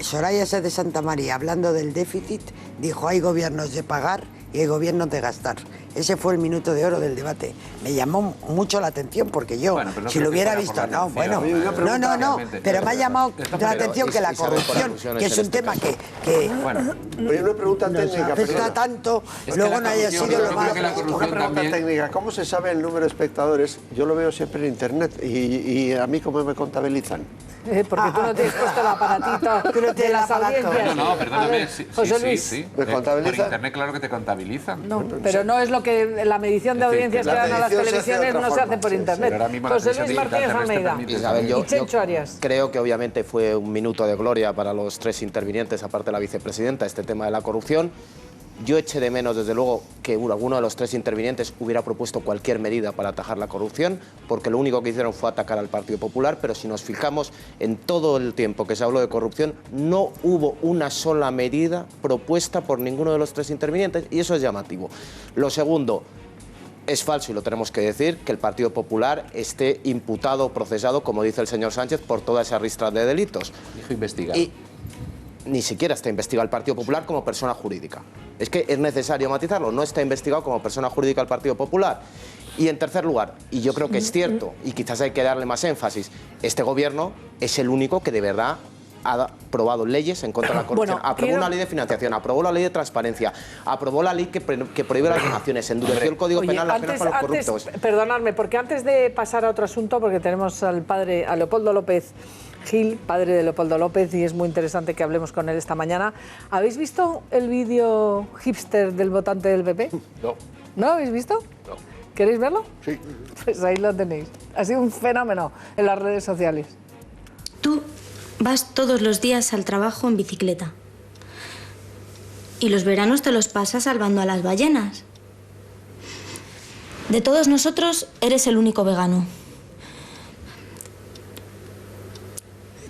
Speaker 9: Soraya Sáenz de Santamaría, hablando del déficit, dijo: hay gobiernos de pagar y hay gobiernos de gastar. Ese fue el minuto de oro del debate. Me llamó mucho la atención porque yo, si lo hubiera visto, no, pero me ha llamado la atención que la corrupción, que es un tema que
Speaker 7: una pregunta técnica,
Speaker 9: afecta tanto, luego no haya sido lo más...
Speaker 7: Una pregunta técnica, ¿cómo se sabe el número de espectadores? Yo lo veo siempre en internet y a mí, ¿cómo me contabilizan?
Speaker 1: Porque tú no tienes puesto el aparatito de las audiencias.
Speaker 12: No, perdóname.
Speaker 1: Ver, José Luis.
Speaker 12: Sí.
Speaker 2: ¿Me contabilizan?
Speaker 12: Por internet claro que te contabilizan.
Speaker 1: No, pero no es lo que la medición de audiencias que dan a las televisiones no se hace por internet. José Luis Martínez Almeida y Chencho Arias.
Speaker 8: Creo que obviamente fue un minuto de gloria para los tres intervinientes, aparte de la vicepresidenta, este tema de la corrupción. Yo eché de menos, desde luego, que alguno de los tres intervinientes hubiera propuesto cualquier medida para atajar la corrupción, porque lo único que hicieron fue atacar al Partido Popular, pero si nos fijamos en todo el tiempo que se habló de corrupción, no hubo una sola medida propuesta por ninguno de los tres intervinientes, y eso es llamativo. Lo segundo, es falso, y lo tenemos que decir, que el Partido Popular esté imputado o procesado, como dice el señor Sánchez, por toda esa ristra de delitos.
Speaker 12: Dijo investigado.
Speaker 8: Y ni siquiera está investigado el Partido Popular como persona jurídica. Es que es necesario matizarlo, no está investigado como persona jurídica el Partido Popular. Y en tercer lugar, y yo creo que es cierto, y quizás hay que darle más énfasis, este gobierno es el único que de verdad ha aprobado leyes en contra de la corrupción. Aprobó una ley de financiación, aprobó la ley de transparencia, aprobó la ley que prohíbe las donaciones, endureció el Código Penal, las penas para los corruptos.
Speaker 1: Perdonadme, porque antes de pasar a otro asunto, porque tenemos al padre, a Leopoldo López Gil, padre de Leopoldo López, y es muy interesante que hablemos con él esta mañana. ¿Habéis visto el vídeo hipster del votante del PP?
Speaker 11: No.
Speaker 1: ¿No lo habéis visto?
Speaker 11: No.
Speaker 1: ¿Queréis verlo?
Speaker 11: Sí.
Speaker 1: Pues ahí lo tenéis. Ha sido un fenómeno en las redes sociales.
Speaker 20: Tú vas todos los días al trabajo en bicicleta. Y los veranos te los pasas salvando a las ballenas. De todos nosotros, eres el único vegano.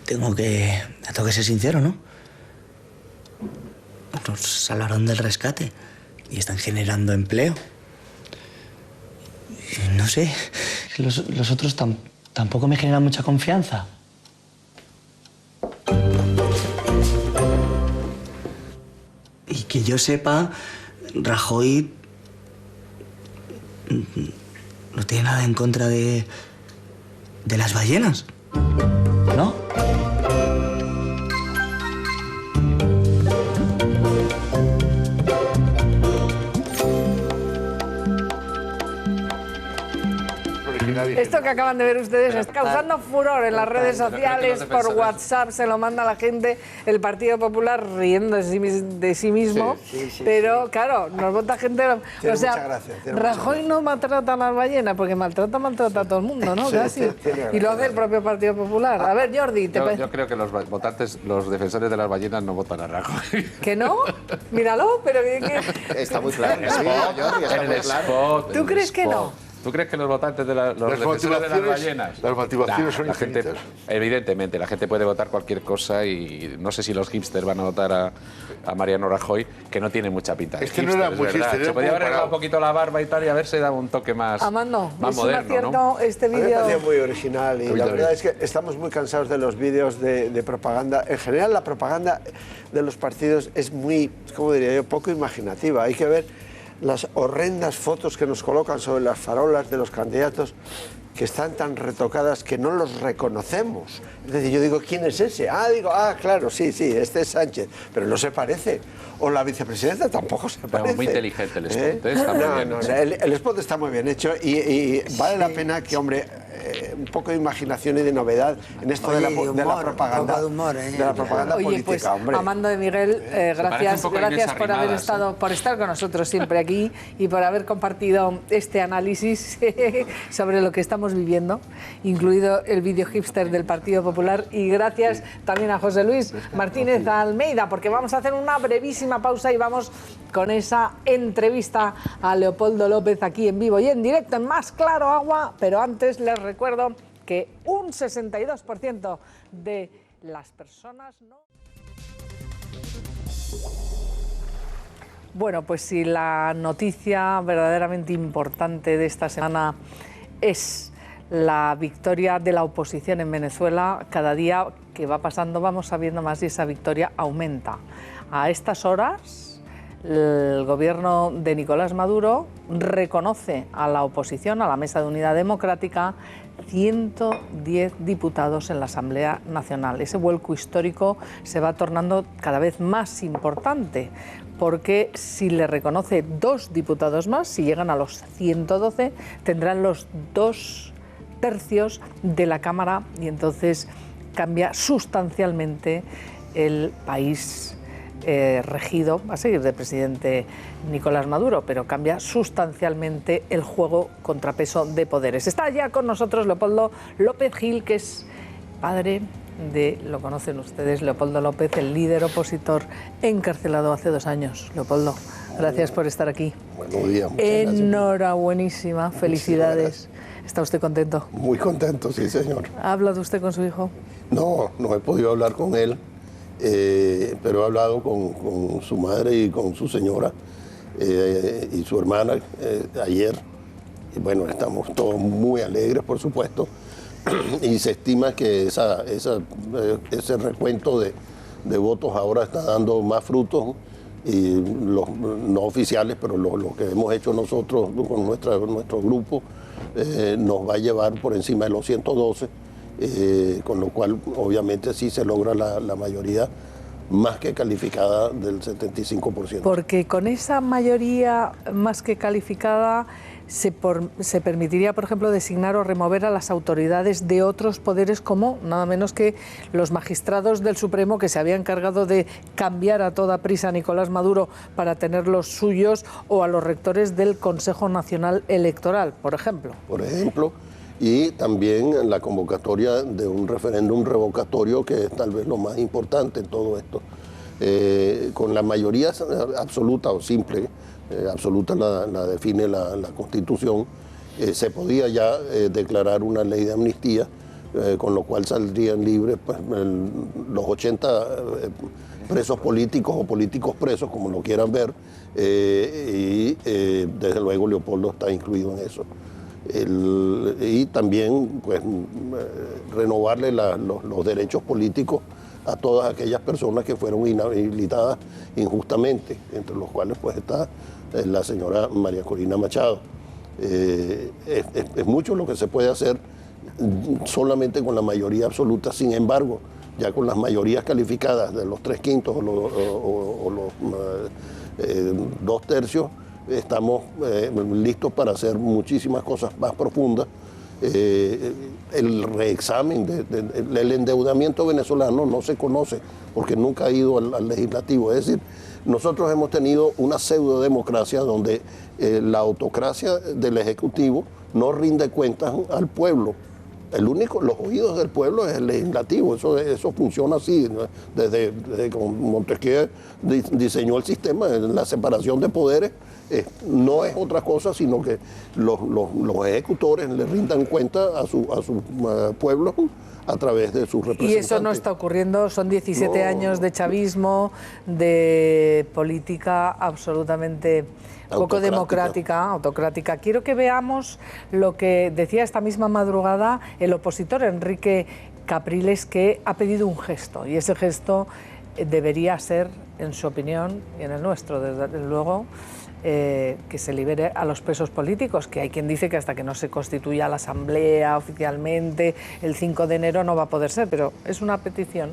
Speaker 21: Tengo que ser sincero, ¿no? Nos hablaron del rescate y están generando empleo. Y no sé, los otros tampoco me generan mucha confianza. Y que yo sepa, Rajoy no tiene nada en contra de las ballenas, ¿no?
Speaker 1: Esto que acaban de ver ustedes está causando furor en las redes sociales, por WhatsApp, se lo manda a la gente, el Partido Popular riendo de sí mismo, pero claro, nos vota gente... O sea, Rajoy no maltrata a las ballenas, porque maltrata a todo el mundo, ¿no? Casi. Y lo hace el propio Partido Popular. A ver, Jordi,
Speaker 12: yo creo que los votantes, los defensores de las ballenas no votan a Rajoy.
Speaker 1: ¿Que no? Míralo, pero que...
Speaker 8: Está muy claro. Sí, Jordi, está muy claro.
Speaker 1: ¿Tú crees que no?
Speaker 12: ¿Tú crees que los votantes de los defensores de las ballenas?
Speaker 11: Las motivaciones son infinitas.
Speaker 12: Evidentemente, la gente puede votar cualquier cosa y no sé si los hipsters van a votar a Mariano Rajoy, que no tiene mucha pinta.
Speaker 11: Es que no era muy hipster.
Speaker 12: Se podía haber arreglado un poquito la barba y tal y haberse dado un toque más moderno, ¿no?
Speaker 1: Este vídeo...
Speaker 7: A mí me parecía muy original y la verdad es que estamos muy cansados de los vídeos de propaganda. En general, la propaganda de los partidos es muy, ¿cómo diría yo?, poco imaginativa. Hay que ver las horrendas fotos que nos colocan sobre las farolas de los candidatos, que están tan retocadas que no los reconocemos. Es decir, yo digo, ¿quién es ese? Claro, sí, este es Sánchez, pero no se parece. O la vicepresidenta tampoco se parece.
Speaker 12: Muy inteligente el spot, está muy bien hecho.
Speaker 7: El spot está muy bien hecho y vale la pena que, hombre, un poco de imaginación y de novedad en esto de la propaganda, de la propaganda política,
Speaker 1: pues,
Speaker 7: hombre.
Speaker 1: Amando de Miguel, gracias por estar con nosotros siempre aquí y por haber compartido este análisis sobre lo que estamos viviendo, incluido el vídeo hipster del Partido Popular, y gracias también a José Luis Martínez Almeida, porque vamos a hacer una brevísima pausa y vamos con esa entrevista a Leopoldo López aquí en vivo y en directo en Más Claro Agua, pero antes les recuerdo que un 62% de las personas no... Bueno, pues si la noticia verdaderamente importante de esta semana es la victoria de la oposición en Venezuela, cada día que va pasando vamos sabiendo más y esa victoria aumenta. A estas horas, el gobierno de Nicolás Maduro reconoce a la oposición, a la Mesa de Unidad Democrática, 110 diputados en la Asamblea Nacional. Ese vuelco histórico se va tornando cada vez más importante, porque si le reconoce 2 diputados más, si llegan a los 112, tendrán los 2 tercios de la Cámara y entonces cambia sustancialmente el país regido, va a seguir de presidente Nicolás Maduro, pero cambia sustancialmente el juego contrapeso de poderes. Está ya con nosotros Leopoldo López Gil, que es padre de, lo conocen ustedes, Leopoldo López, el líder opositor encarcelado hace 2 años. Leopoldo, gracias por estar aquí.
Speaker 13: Buenos días.
Speaker 1: Enhorabuenísima, felicidades. ¿Está usted contento?
Speaker 13: Muy contento, sí, señor.
Speaker 1: ¿Ha hablado usted con su hijo?
Speaker 13: No, no he podido hablar con él, pero he hablado con su madre y con su señora y su hermana ayer. Y bueno, estamos todos muy alegres, por supuesto, y se estima que ese recuento de votos ahora está dando más frutos, y los no oficiales, pero lo que hemos hecho nosotros con nuestro grupo nos va a llevar por encima de los 112, con lo cual obviamente sí se logra la mayoría más que calificada del 75%.
Speaker 1: Porque con esa mayoría más que calificada se permitiría, por ejemplo, designar o remover a las autoridades de otros poderes, como nada menos que los magistrados del Supremo, que se habían encargado de cambiar a toda prisa a Nicolás Maduro para tener los suyos, o a los rectores del Consejo Nacional Electoral, por ejemplo.
Speaker 13: Por ejemplo, y también la convocatoria de un referéndum revocatorio, que es tal vez lo más importante en todo esto. Con la mayoría absoluta o simple, absoluta la define la Constitución, se podía ya declarar una ley de amnistía, con lo cual saldrían libres pues, los 80 presos políticos o políticos presos, como lo quieran ver, y desde luego Leopoldo está incluido en eso. Y también pues, renovarle los derechos políticos a todas aquellas personas que fueron inhabilitadas injustamente, entre los cuales pues está la señora María Corina Machado. Es mucho lo que se puede hacer solamente con la mayoría absoluta. Sin embargo, ya con las mayorías calificadas de los 3/5 o los 2/3, estamos listos para hacer muchísimas cosas más profundas. El reexamen del endeudamiento venezolano no se conoce porque nunca ha ido al legislativo. Es decir, nosotros hemos tenido una pseudodemocracia donde la autocracia del Ejecutivo no rinde cuentas al pueblo. Los oídos del pueblo es el legislativo, eso funciona así, ¿no? Desde que Montesquieu diseñó el sistema, la separación de poderes, no es otra cosa sino que los ejecutores le rindan cuenta a su pueblo a través de sus representantes.
Speaker 1: Y eso no está ocurriendo, son 17 años de chavismo, de política absolutamente poco democrática, autocrática. Quiero que veamos lo que decía esta misma madrugada el opositor Enrique Capriles, que ha pedido un gesto, y ese gesto debería ser, en su opinión, y en el nuestro, desde luego, que se libere a los presos políticos, que hay quien dice que hasta que no se constituya la Asamblea oficialmente, el 5 de enero no va a poder ser, pero es una petición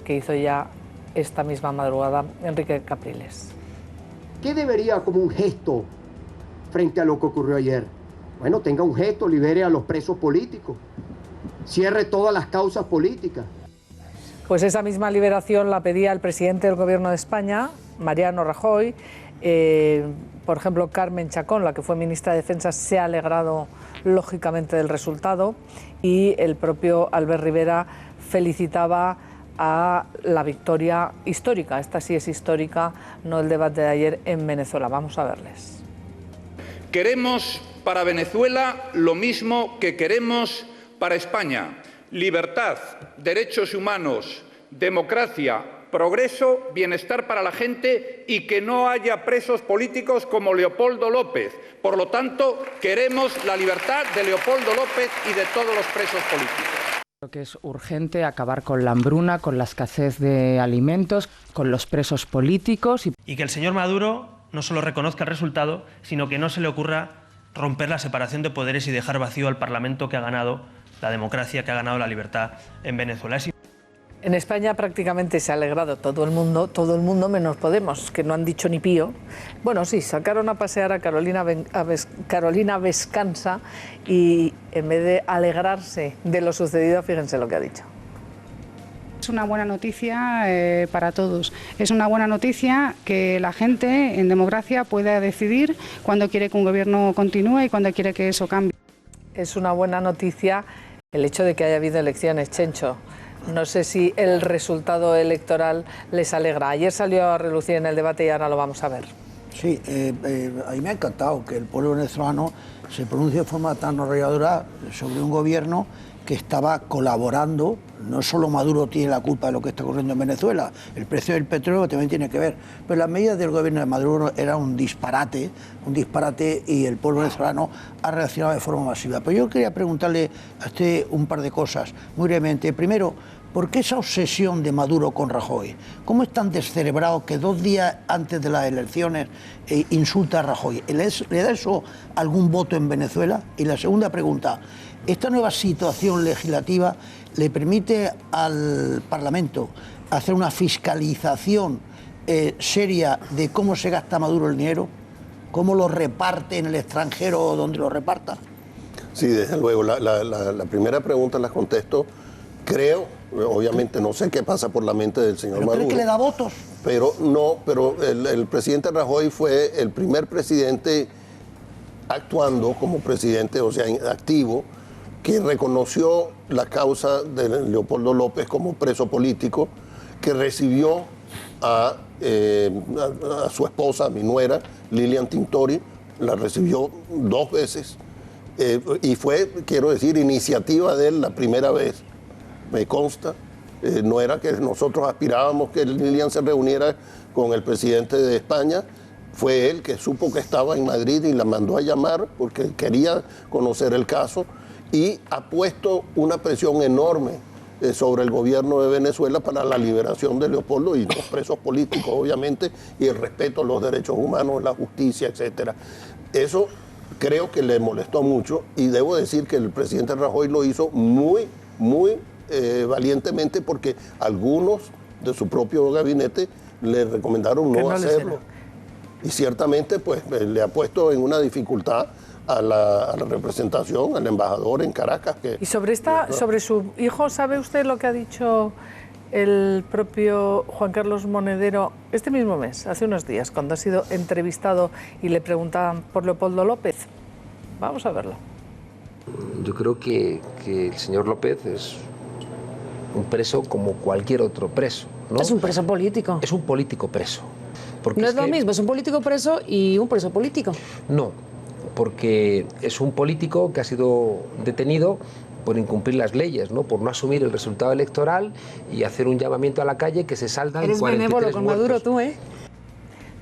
Speaker 1: que hizo ya esta misma madrugada Enrique Capriles.
Speaker 22: ¿Qué debería como un gesto frente a lo que ocurrió ayer? Bueno, tenga un gesto, libere a los presos políticos, cierre todas las causas políticas.
Speaker 1: Pues esa misma liberación la pedía el presidente del Gobierno de España, Mariano Rajoy. Por ejemplo, Carmen Chacón, la que fue ministra de Defensa, se ha alegrado lógicamente del resultado, y el propio Albert Rivera felicitaba a la victoria histórica. Esta sí es histórica, no el debate de ayer en Venezuela. Vamos a verles.
Speaker 23: Queremos para Venezuela lo mismo que queremos para España: libertad, derechos humanos, democracia, progreso, bienestar para la gente, y que no haya presos políticos como Leopoldo López. Por lo tanto, queremos la libertad de Leopoldo López y de todos los presos políticos.
Speaker 24: Creo que es urgente acabar con la hambruna, con la escasez de alimentos, con los presos políticos.
Speaker 6: Y que el señor Maduro no solo reconozca el resultado, sino que no se le ocurra romper la separación de poderes y dejar vacío al Parlamento que ha ganado la democracia, que ha ganado la libertad en Venezuela.
Speaker 1: En España prácticamente se ha alegrado todo el mundo menos Podemos, que no han dicho ni pío. Bueno, sí, sacaron a pasear a Carolina Vescanza, y en vez de alegrarse de lo sucedido, fíjense lo que ha dicho.
Speaker 3: Es una buena noticia para todos. Es una buena noticia que la gente en democracia pueda decidir cuándo quiere que un gobierno continúe y cuándo quiere que eso cambie.
Speaker 1: Es una buena noticia el hecho de que haya habido elecciones, Chencho. No sé si el resultado electoral les alegra. Ayer salió a relucir en el debate y ahora lo vamos a ver.
Speaker 10: Sí, a mí me ha encantado que el pueblo venezolano se pronuncie de forma tan arrolladora sobre un gobierno que estaba colaborando. No solo Maduro tiene la culpa de lo que está ocurriendo en Venezuela, el precio del petróleo también tiene que ver, pero las medidas del gobierno de Maduro eran un disparate y el pueblo venezolano ha reaccionado de forma masiva. Pero yo quería preguntarle a usted un par de cosas, muy brevemente. Primero, ¿por qué esa obsesión de Maduro con Rajoy? ¿Cómo es tan descerebrado que 2 días antes de las elecciones insulta a Rajoy? ¿Le da eso algún voto en Venezuela? Y la segunda pregunta, ¿esta nueva situación legislativa le permite al Parlamento hacer una fiscalización seria de cómo se gasta Maduro el dinero? ¿Cómo lo reparte en el extranjero o donde lo reparta?
Speaker 13: Sí, desde luego. La primera pregunta la contesto. Creo, obviamente no sé qué pasa por la mente del señor Maduro.
Speaker 10: ¿Cree que le da votos?
Speaker 13: Pero el presidente Rajoy fue el primer presidente actuando como presidente, o sea, activo, que reconoció la causa de Leopoldo López como preso político, que recibió a su esposa, a mi nuera, Lilian Tintori, la recibió 2 veces, y fue, quiero decir, iniciativa de él la primera vez. Me consta, no era que nosotros aspirábamos que Lilian se reuniera con el presidente de España, fue él que supo que estaba en Madrid y la mandó a llamar porque quería conocer el caso y ha puesto una presión enorme sobre el gobierno de Venezuela para la liberación de Leopoldo y los presos políticos, obviamente, y el respeto a los derechos humanos, la justicia, etc. Eso creo que le molestó mucho y debo decir que el presidente Rajoy lo hizo muy valientemente porque algunos de su propio gabinete le recomendaron no hacerlo. Y ciertamente pues le ha puesto en una dificultad a la representación, al embajador en Caracas.
Speaker 1: Y sobre su hijo, ¿sabe usted lo que ha dicho el propio Juan Carlos Monedero este mismo mes, hace unos días, cuando ha sido entrevistado y le preguntaban por Leopoldo López? Vamos a verlo.
Speaker 4: Yo creo que el señor López es un preso como cualquier otro preso, ¿no?
Speaker 14: Es un preso político.
Speaker 4: Es un político preso. Porque
Speaker 14: no es lo mismo, es un político preso y un preso político.
Speaker 4: No, porque es un político que ha sido detenido por incumplir las leyes, ¿no? Por no asumir el resultado electoral y hacer un llamamiento a la calle que se salda en 43 muertos.
Speaker 14: Eres benévolo con Maduro tú, ¿eh?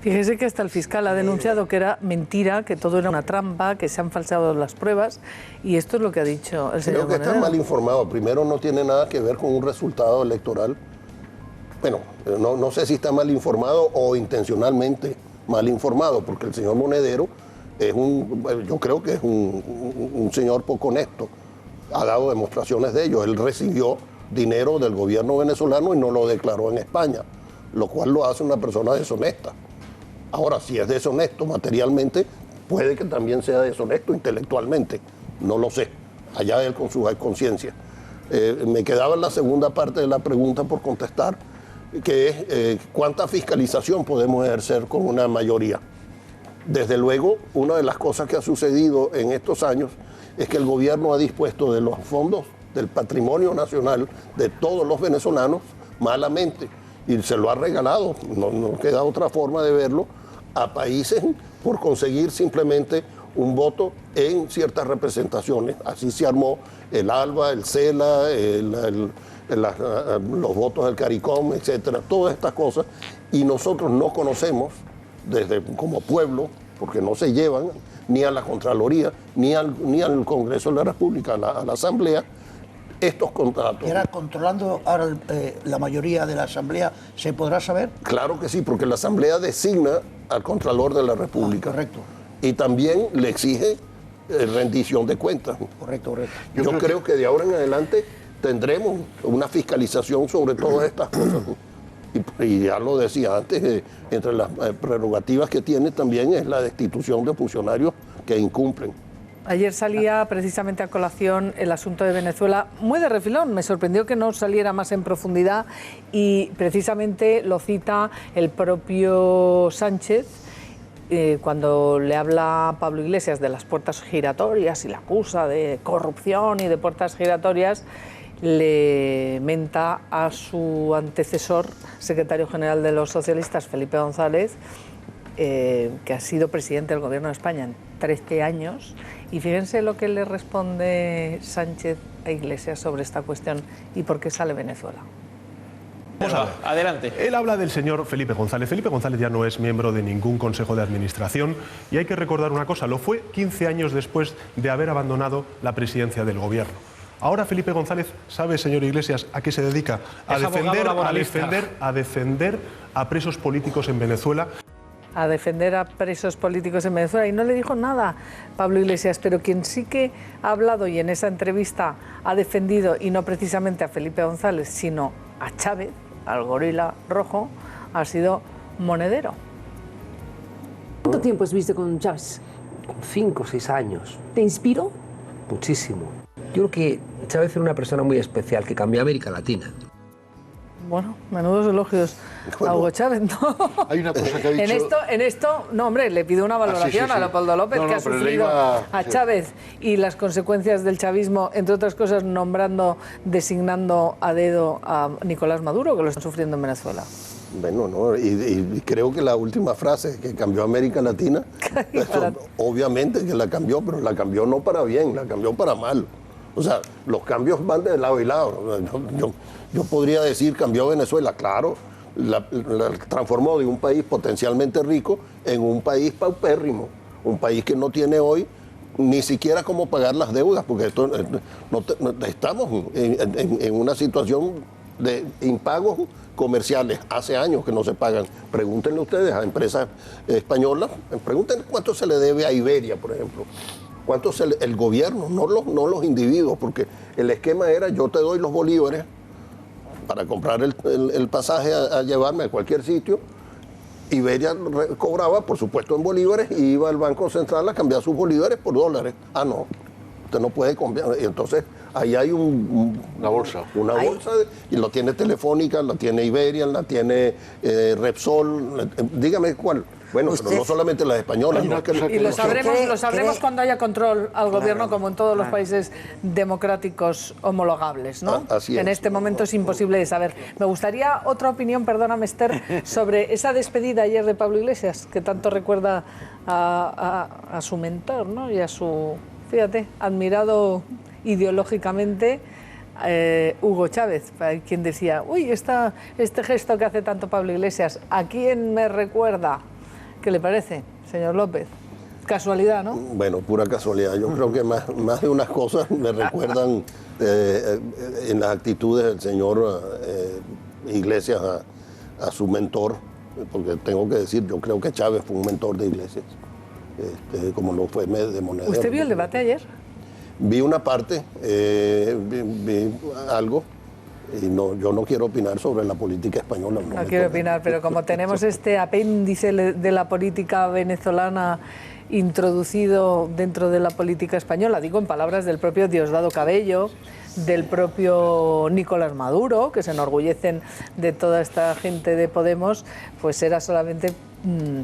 Speaker 1: Fíjese que hasta el fiscal ha denunciado que era mentira, que todo era una trampa, que se han falseado las pruebas, y esto es lo que ha dicho el señor
Speaker 13: Creo que está mal informado. Primero, no tiene nada que ver con un resultado electoral. Bueno, no sé si está mal informado o intencionalmente mal informado, porque el señor Monedero yo creo que es un señor poco honesto. Ha dado demostraciones de ello. Él recibió dinero del gobierno venezolano y no lo declaró en España, lo cual lo hace una persona deshonesta. Ahora, si es deshonesto materialmente, puede que también sea deshonesto intelectualmente. No lo sé. Allá él con su conciencia. Me quedaba en la segunda parte de la pregunta por contestar, que es ¿cuánta fiscalización podemos ejercer con una mayoría? Desde luego, una de las cosas que ha sucedido en estos años es que el gobierno ha dispuesto de los fondos del patrimonio nacional de todos los venezolanos malamente y se lo ha regalado, no queda otra forma de verlo, a países por conseguir simplemente un voto en ciertas representaciones. Así se armó el ALBA, el CELA, los votos del CARICOM, etcétera, todas estas cosas, y nosotros no conocemos como pueblo, porque no se llevan ni a la Contraloría, ni al Congreso de la República, a la Asamblea, estos contratos.
Speaker 10: ¿Y ahora controlando ahora la mayoría de la Asamblea, se podrá saber?
Speaker 13: Claro que sí, porque la Asamblea designa al Contralor de la República.
Speaker 10: Correcto.
Speaker 13: Y también le exige rendición de cuentas.
Speaker 10: Correcto.
Speaker 13: Yo creo que de ahora en adelante tendremos una fiscalización sobre todas estas cosas. Y ya lo decía antes, entre las prerrogativas que tiene también es la destitución de funcionarios que incumplen.
Speaker 1: Ayer salía precisamente a colación el asunto de Venezuela, muy de refilón. Me sorprendió que no saliera más en profundidad y precisamente lo cita el propio Sánchez cuando le habla a Pablo Iglesias de las puertas giratorias y la acusa de corrupción y de puertas giratorias. Le menta a su antecesor, secretario general de los socialistas, Felipe González, que ha sido presidente del Gobierno de España en 13 años. Y fíjense lo que le responde Sánchez a Iglesias sobre esta cuestión y por qué sale Venezuela.
Speaker 15: Vamos a ver.
Speaker 19: Adelante.
Speaker 15: Él habla del señor Felipe González. Felipe González ya no es miembro de ningún consejo de administración y hay que recordar una cosa, lo fue 15 años después de haber abandonado la presidencia del Gobierno. Ahora Felipe González, ¿sabe, señor Iglesias, a qué se dedica? A defender a presos políticos en Venezuela.
Speaker 1: A defender a presos políticos en Venezuela. Y no le dijo nada Pablo Iglesias, pero quien sí que ha hablado y en esa entrevista ha defendido, y no precisamente a Felipe González, sino a Chávez, al gorila rojo, ha sido Monedero.
Speaker 14: ¿Cuánto tiempo estuviste con Chávez?
Speaker 4: 5 o 6 años.
Speaker 14: ¿Te inspiró?
Speaker 4: Muchísimo. Yo creo que Chávez era una persona muy especial que cambió a América Latina.
Speaker 1: Bueno, menudos elogios a Hugo Chávez, ¿no?
Speaker 11: Hay una cosa que ha dicho...
Speaker 1: En esto, no, hombre, le pido una valoración a Leopoldo López, que ha sufrido a Chávez y las consecuencias del chavismo, entre otras cosas, designando a dedo a Nicolás Maduro, que lo están sufriendo en Venezuela.
Speaker 13: Bueno, no, y creo que la última frase, que cambió América Latina, obviamente que la cambió, pero la cambió no para bien, la cambió para mal. O sea, los cambios van de lado y lado. Yo podría decir, cambió Venezuela, claro, la transformó de un país potencialmente rico en un país paupérrimo, un país que no tiene hoy ni siquiera cómo pagar las deudas, porque estamos en una situación de impagos comerciales. Hace años que no se pagan. Pregúntenle ustedes a empresas españolas, pregúntenle cuánto se le debe a Iberia, por ejemplo. ¿Cuánto el gobierno, no los individuos? Porque el esquema era, yo te doy los bolívares para comprar el pasaje a llevarme a cualquier sitio. Iberia cobraba, por supuesto, en bolívares y iba al Banco Central a cambiar sus bolívares por dólares. Ah, no, usted no puede cambiar. Y entonces, ahí hay una bolsa. Y lo tiene Telefónica, la tiene Iberia, la tiene Repsol. Dígame cuál. Bueno, pero no solamente las españolas.
Speaker 1: Y lo sabremos cuando haya control al gobierno, como en todos los países democráticos homologables, ¿no?
Speaker 13: Así es.
Speaker 1: En este momento es imposible de saber. Me gustaría otra opinión, perdóname, Esther, sobre esa despedida ayer de Pablo Iglesias, que tanto recuerda a su mentor, ¿no? Y a su, fíjate, admirado ideológicamente Hugo Chávez, quien decía, uy, este gesto que hace tanto Pablo Iglesias, ¿a quién me recuerda? ¿Qué le parece, señor López? Casualidad, ¿no?
Speaker 13: Bueno, pura casualidad. Yo creo que más de unas cosas me recuerdan en las actitudes del señor Iglesias a su mentor, porque tengo que decir, yo creo que Chávez fue un mentor de Iglesias, como lo fue de Monedero.
Speaker 1: ¿Usted vio el debate ayer?
Speaker 13: Vi una parte, vi algo. Y yo no quiero opinar sobre la política española.
Speaker 1: No quiero opinar, pero como tenemos este apéndice de la política venezolana introducido dentro de la política española, digo en palabras del propio Diosdado Cabello, del propio Nicolás Maduro, que se enorgullecen de toda esta gente de Podemos, pues era solamente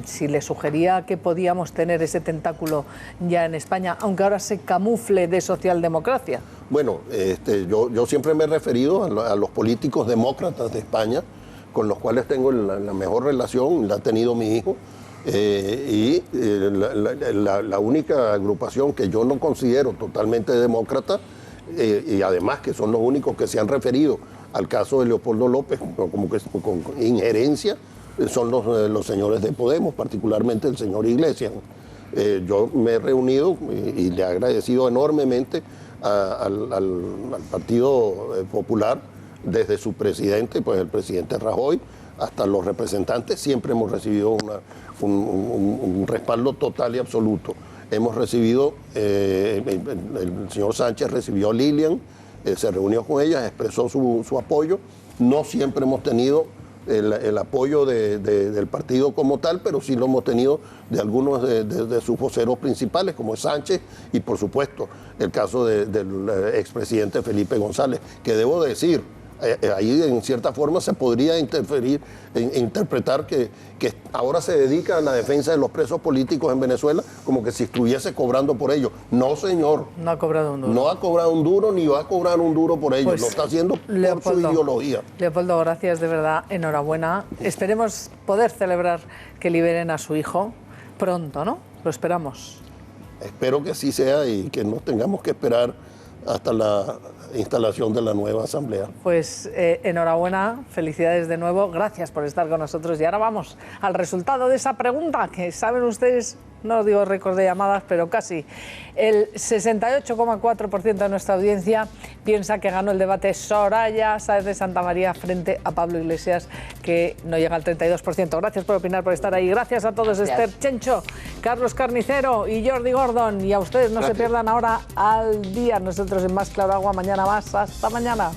Speaker 1: si le sugería que podíamos tener ese tentáculo ya en España, aunque ahora se camufle de socialdemocracia.
Speaker 13: Bueno, yo siempre me he referido a los políticos demócratas de España, con los cuales tengo la mejor relación, la ha tenido mi hijo, la única agrupación que yo no considero totalmente demócrata, y además que son los únicos que se han referido al caso de Leopoldo López como que con injerencia, son los señores de Podemos, particularmente el señor Iglesias. Yo me he reunido y le he agradecido enormemente al Partido Popular, desde su presidente, pues el presidente Rajoy, hasta los representantes, siempre hemos recibido un respaldo total y absoluto. Hemos recibido, el señor Sánchez recibió a Lilian, se reunió con ella, expresó su apoyo. No siempre hemos tenido el apoyo del partido como tal, pero sí lo hemos tenido de algunos de sus voceros principales, como es Sánchez, y por supuesto el caso del expresidente Felipe González, que debo decir, ahí en cierta forma se podría interpretar que ahora se dedica a la defensa de los presos políticos en Venezuela como que si estuviese cobrando por ello. No, señor.
Speaker 1: No ha cobrado un duro.
Speaker 13: No ha cobrado un duro ni va a cobrar un duro por ello.
Speaker 1: Pues,
Speaker 13: lo está haciendo por su ideología.
Speaker 1: Leopoldo, gracias de verdad. Enhorabuena. Esperemos poder celebrar que liberen a su hijo pronto, ¿no? Lo esperamos.
Speaker 13: Espero que sí sea y que no tengamos que esperar hasta la instalación de la nueva asamblea.
Speaker 1: Pues enhorabuena, felicidades de nuevo, gracias por estar con nosotros y ahora vamos al resultado de esa pregunta que saben ustedes, no digo récord de llamadas, pero casi. El 68,4% de nuestra audiencia piensa que ganó el debate Soraya Sáez de Santamaría frente a Pablo Iglesias, que no llega al 32%. Gracias por opinar, por estar ahí. Gracias a todos,
Speaker 14: Gracias.
Speaker 1: Esther Chencho, Carlos Carnicero y Jordi Gordon. Y a ustedes no se pierdan ahora Al Día. Nosotros en Más Claro Agua, mañana más. Hasta mañana.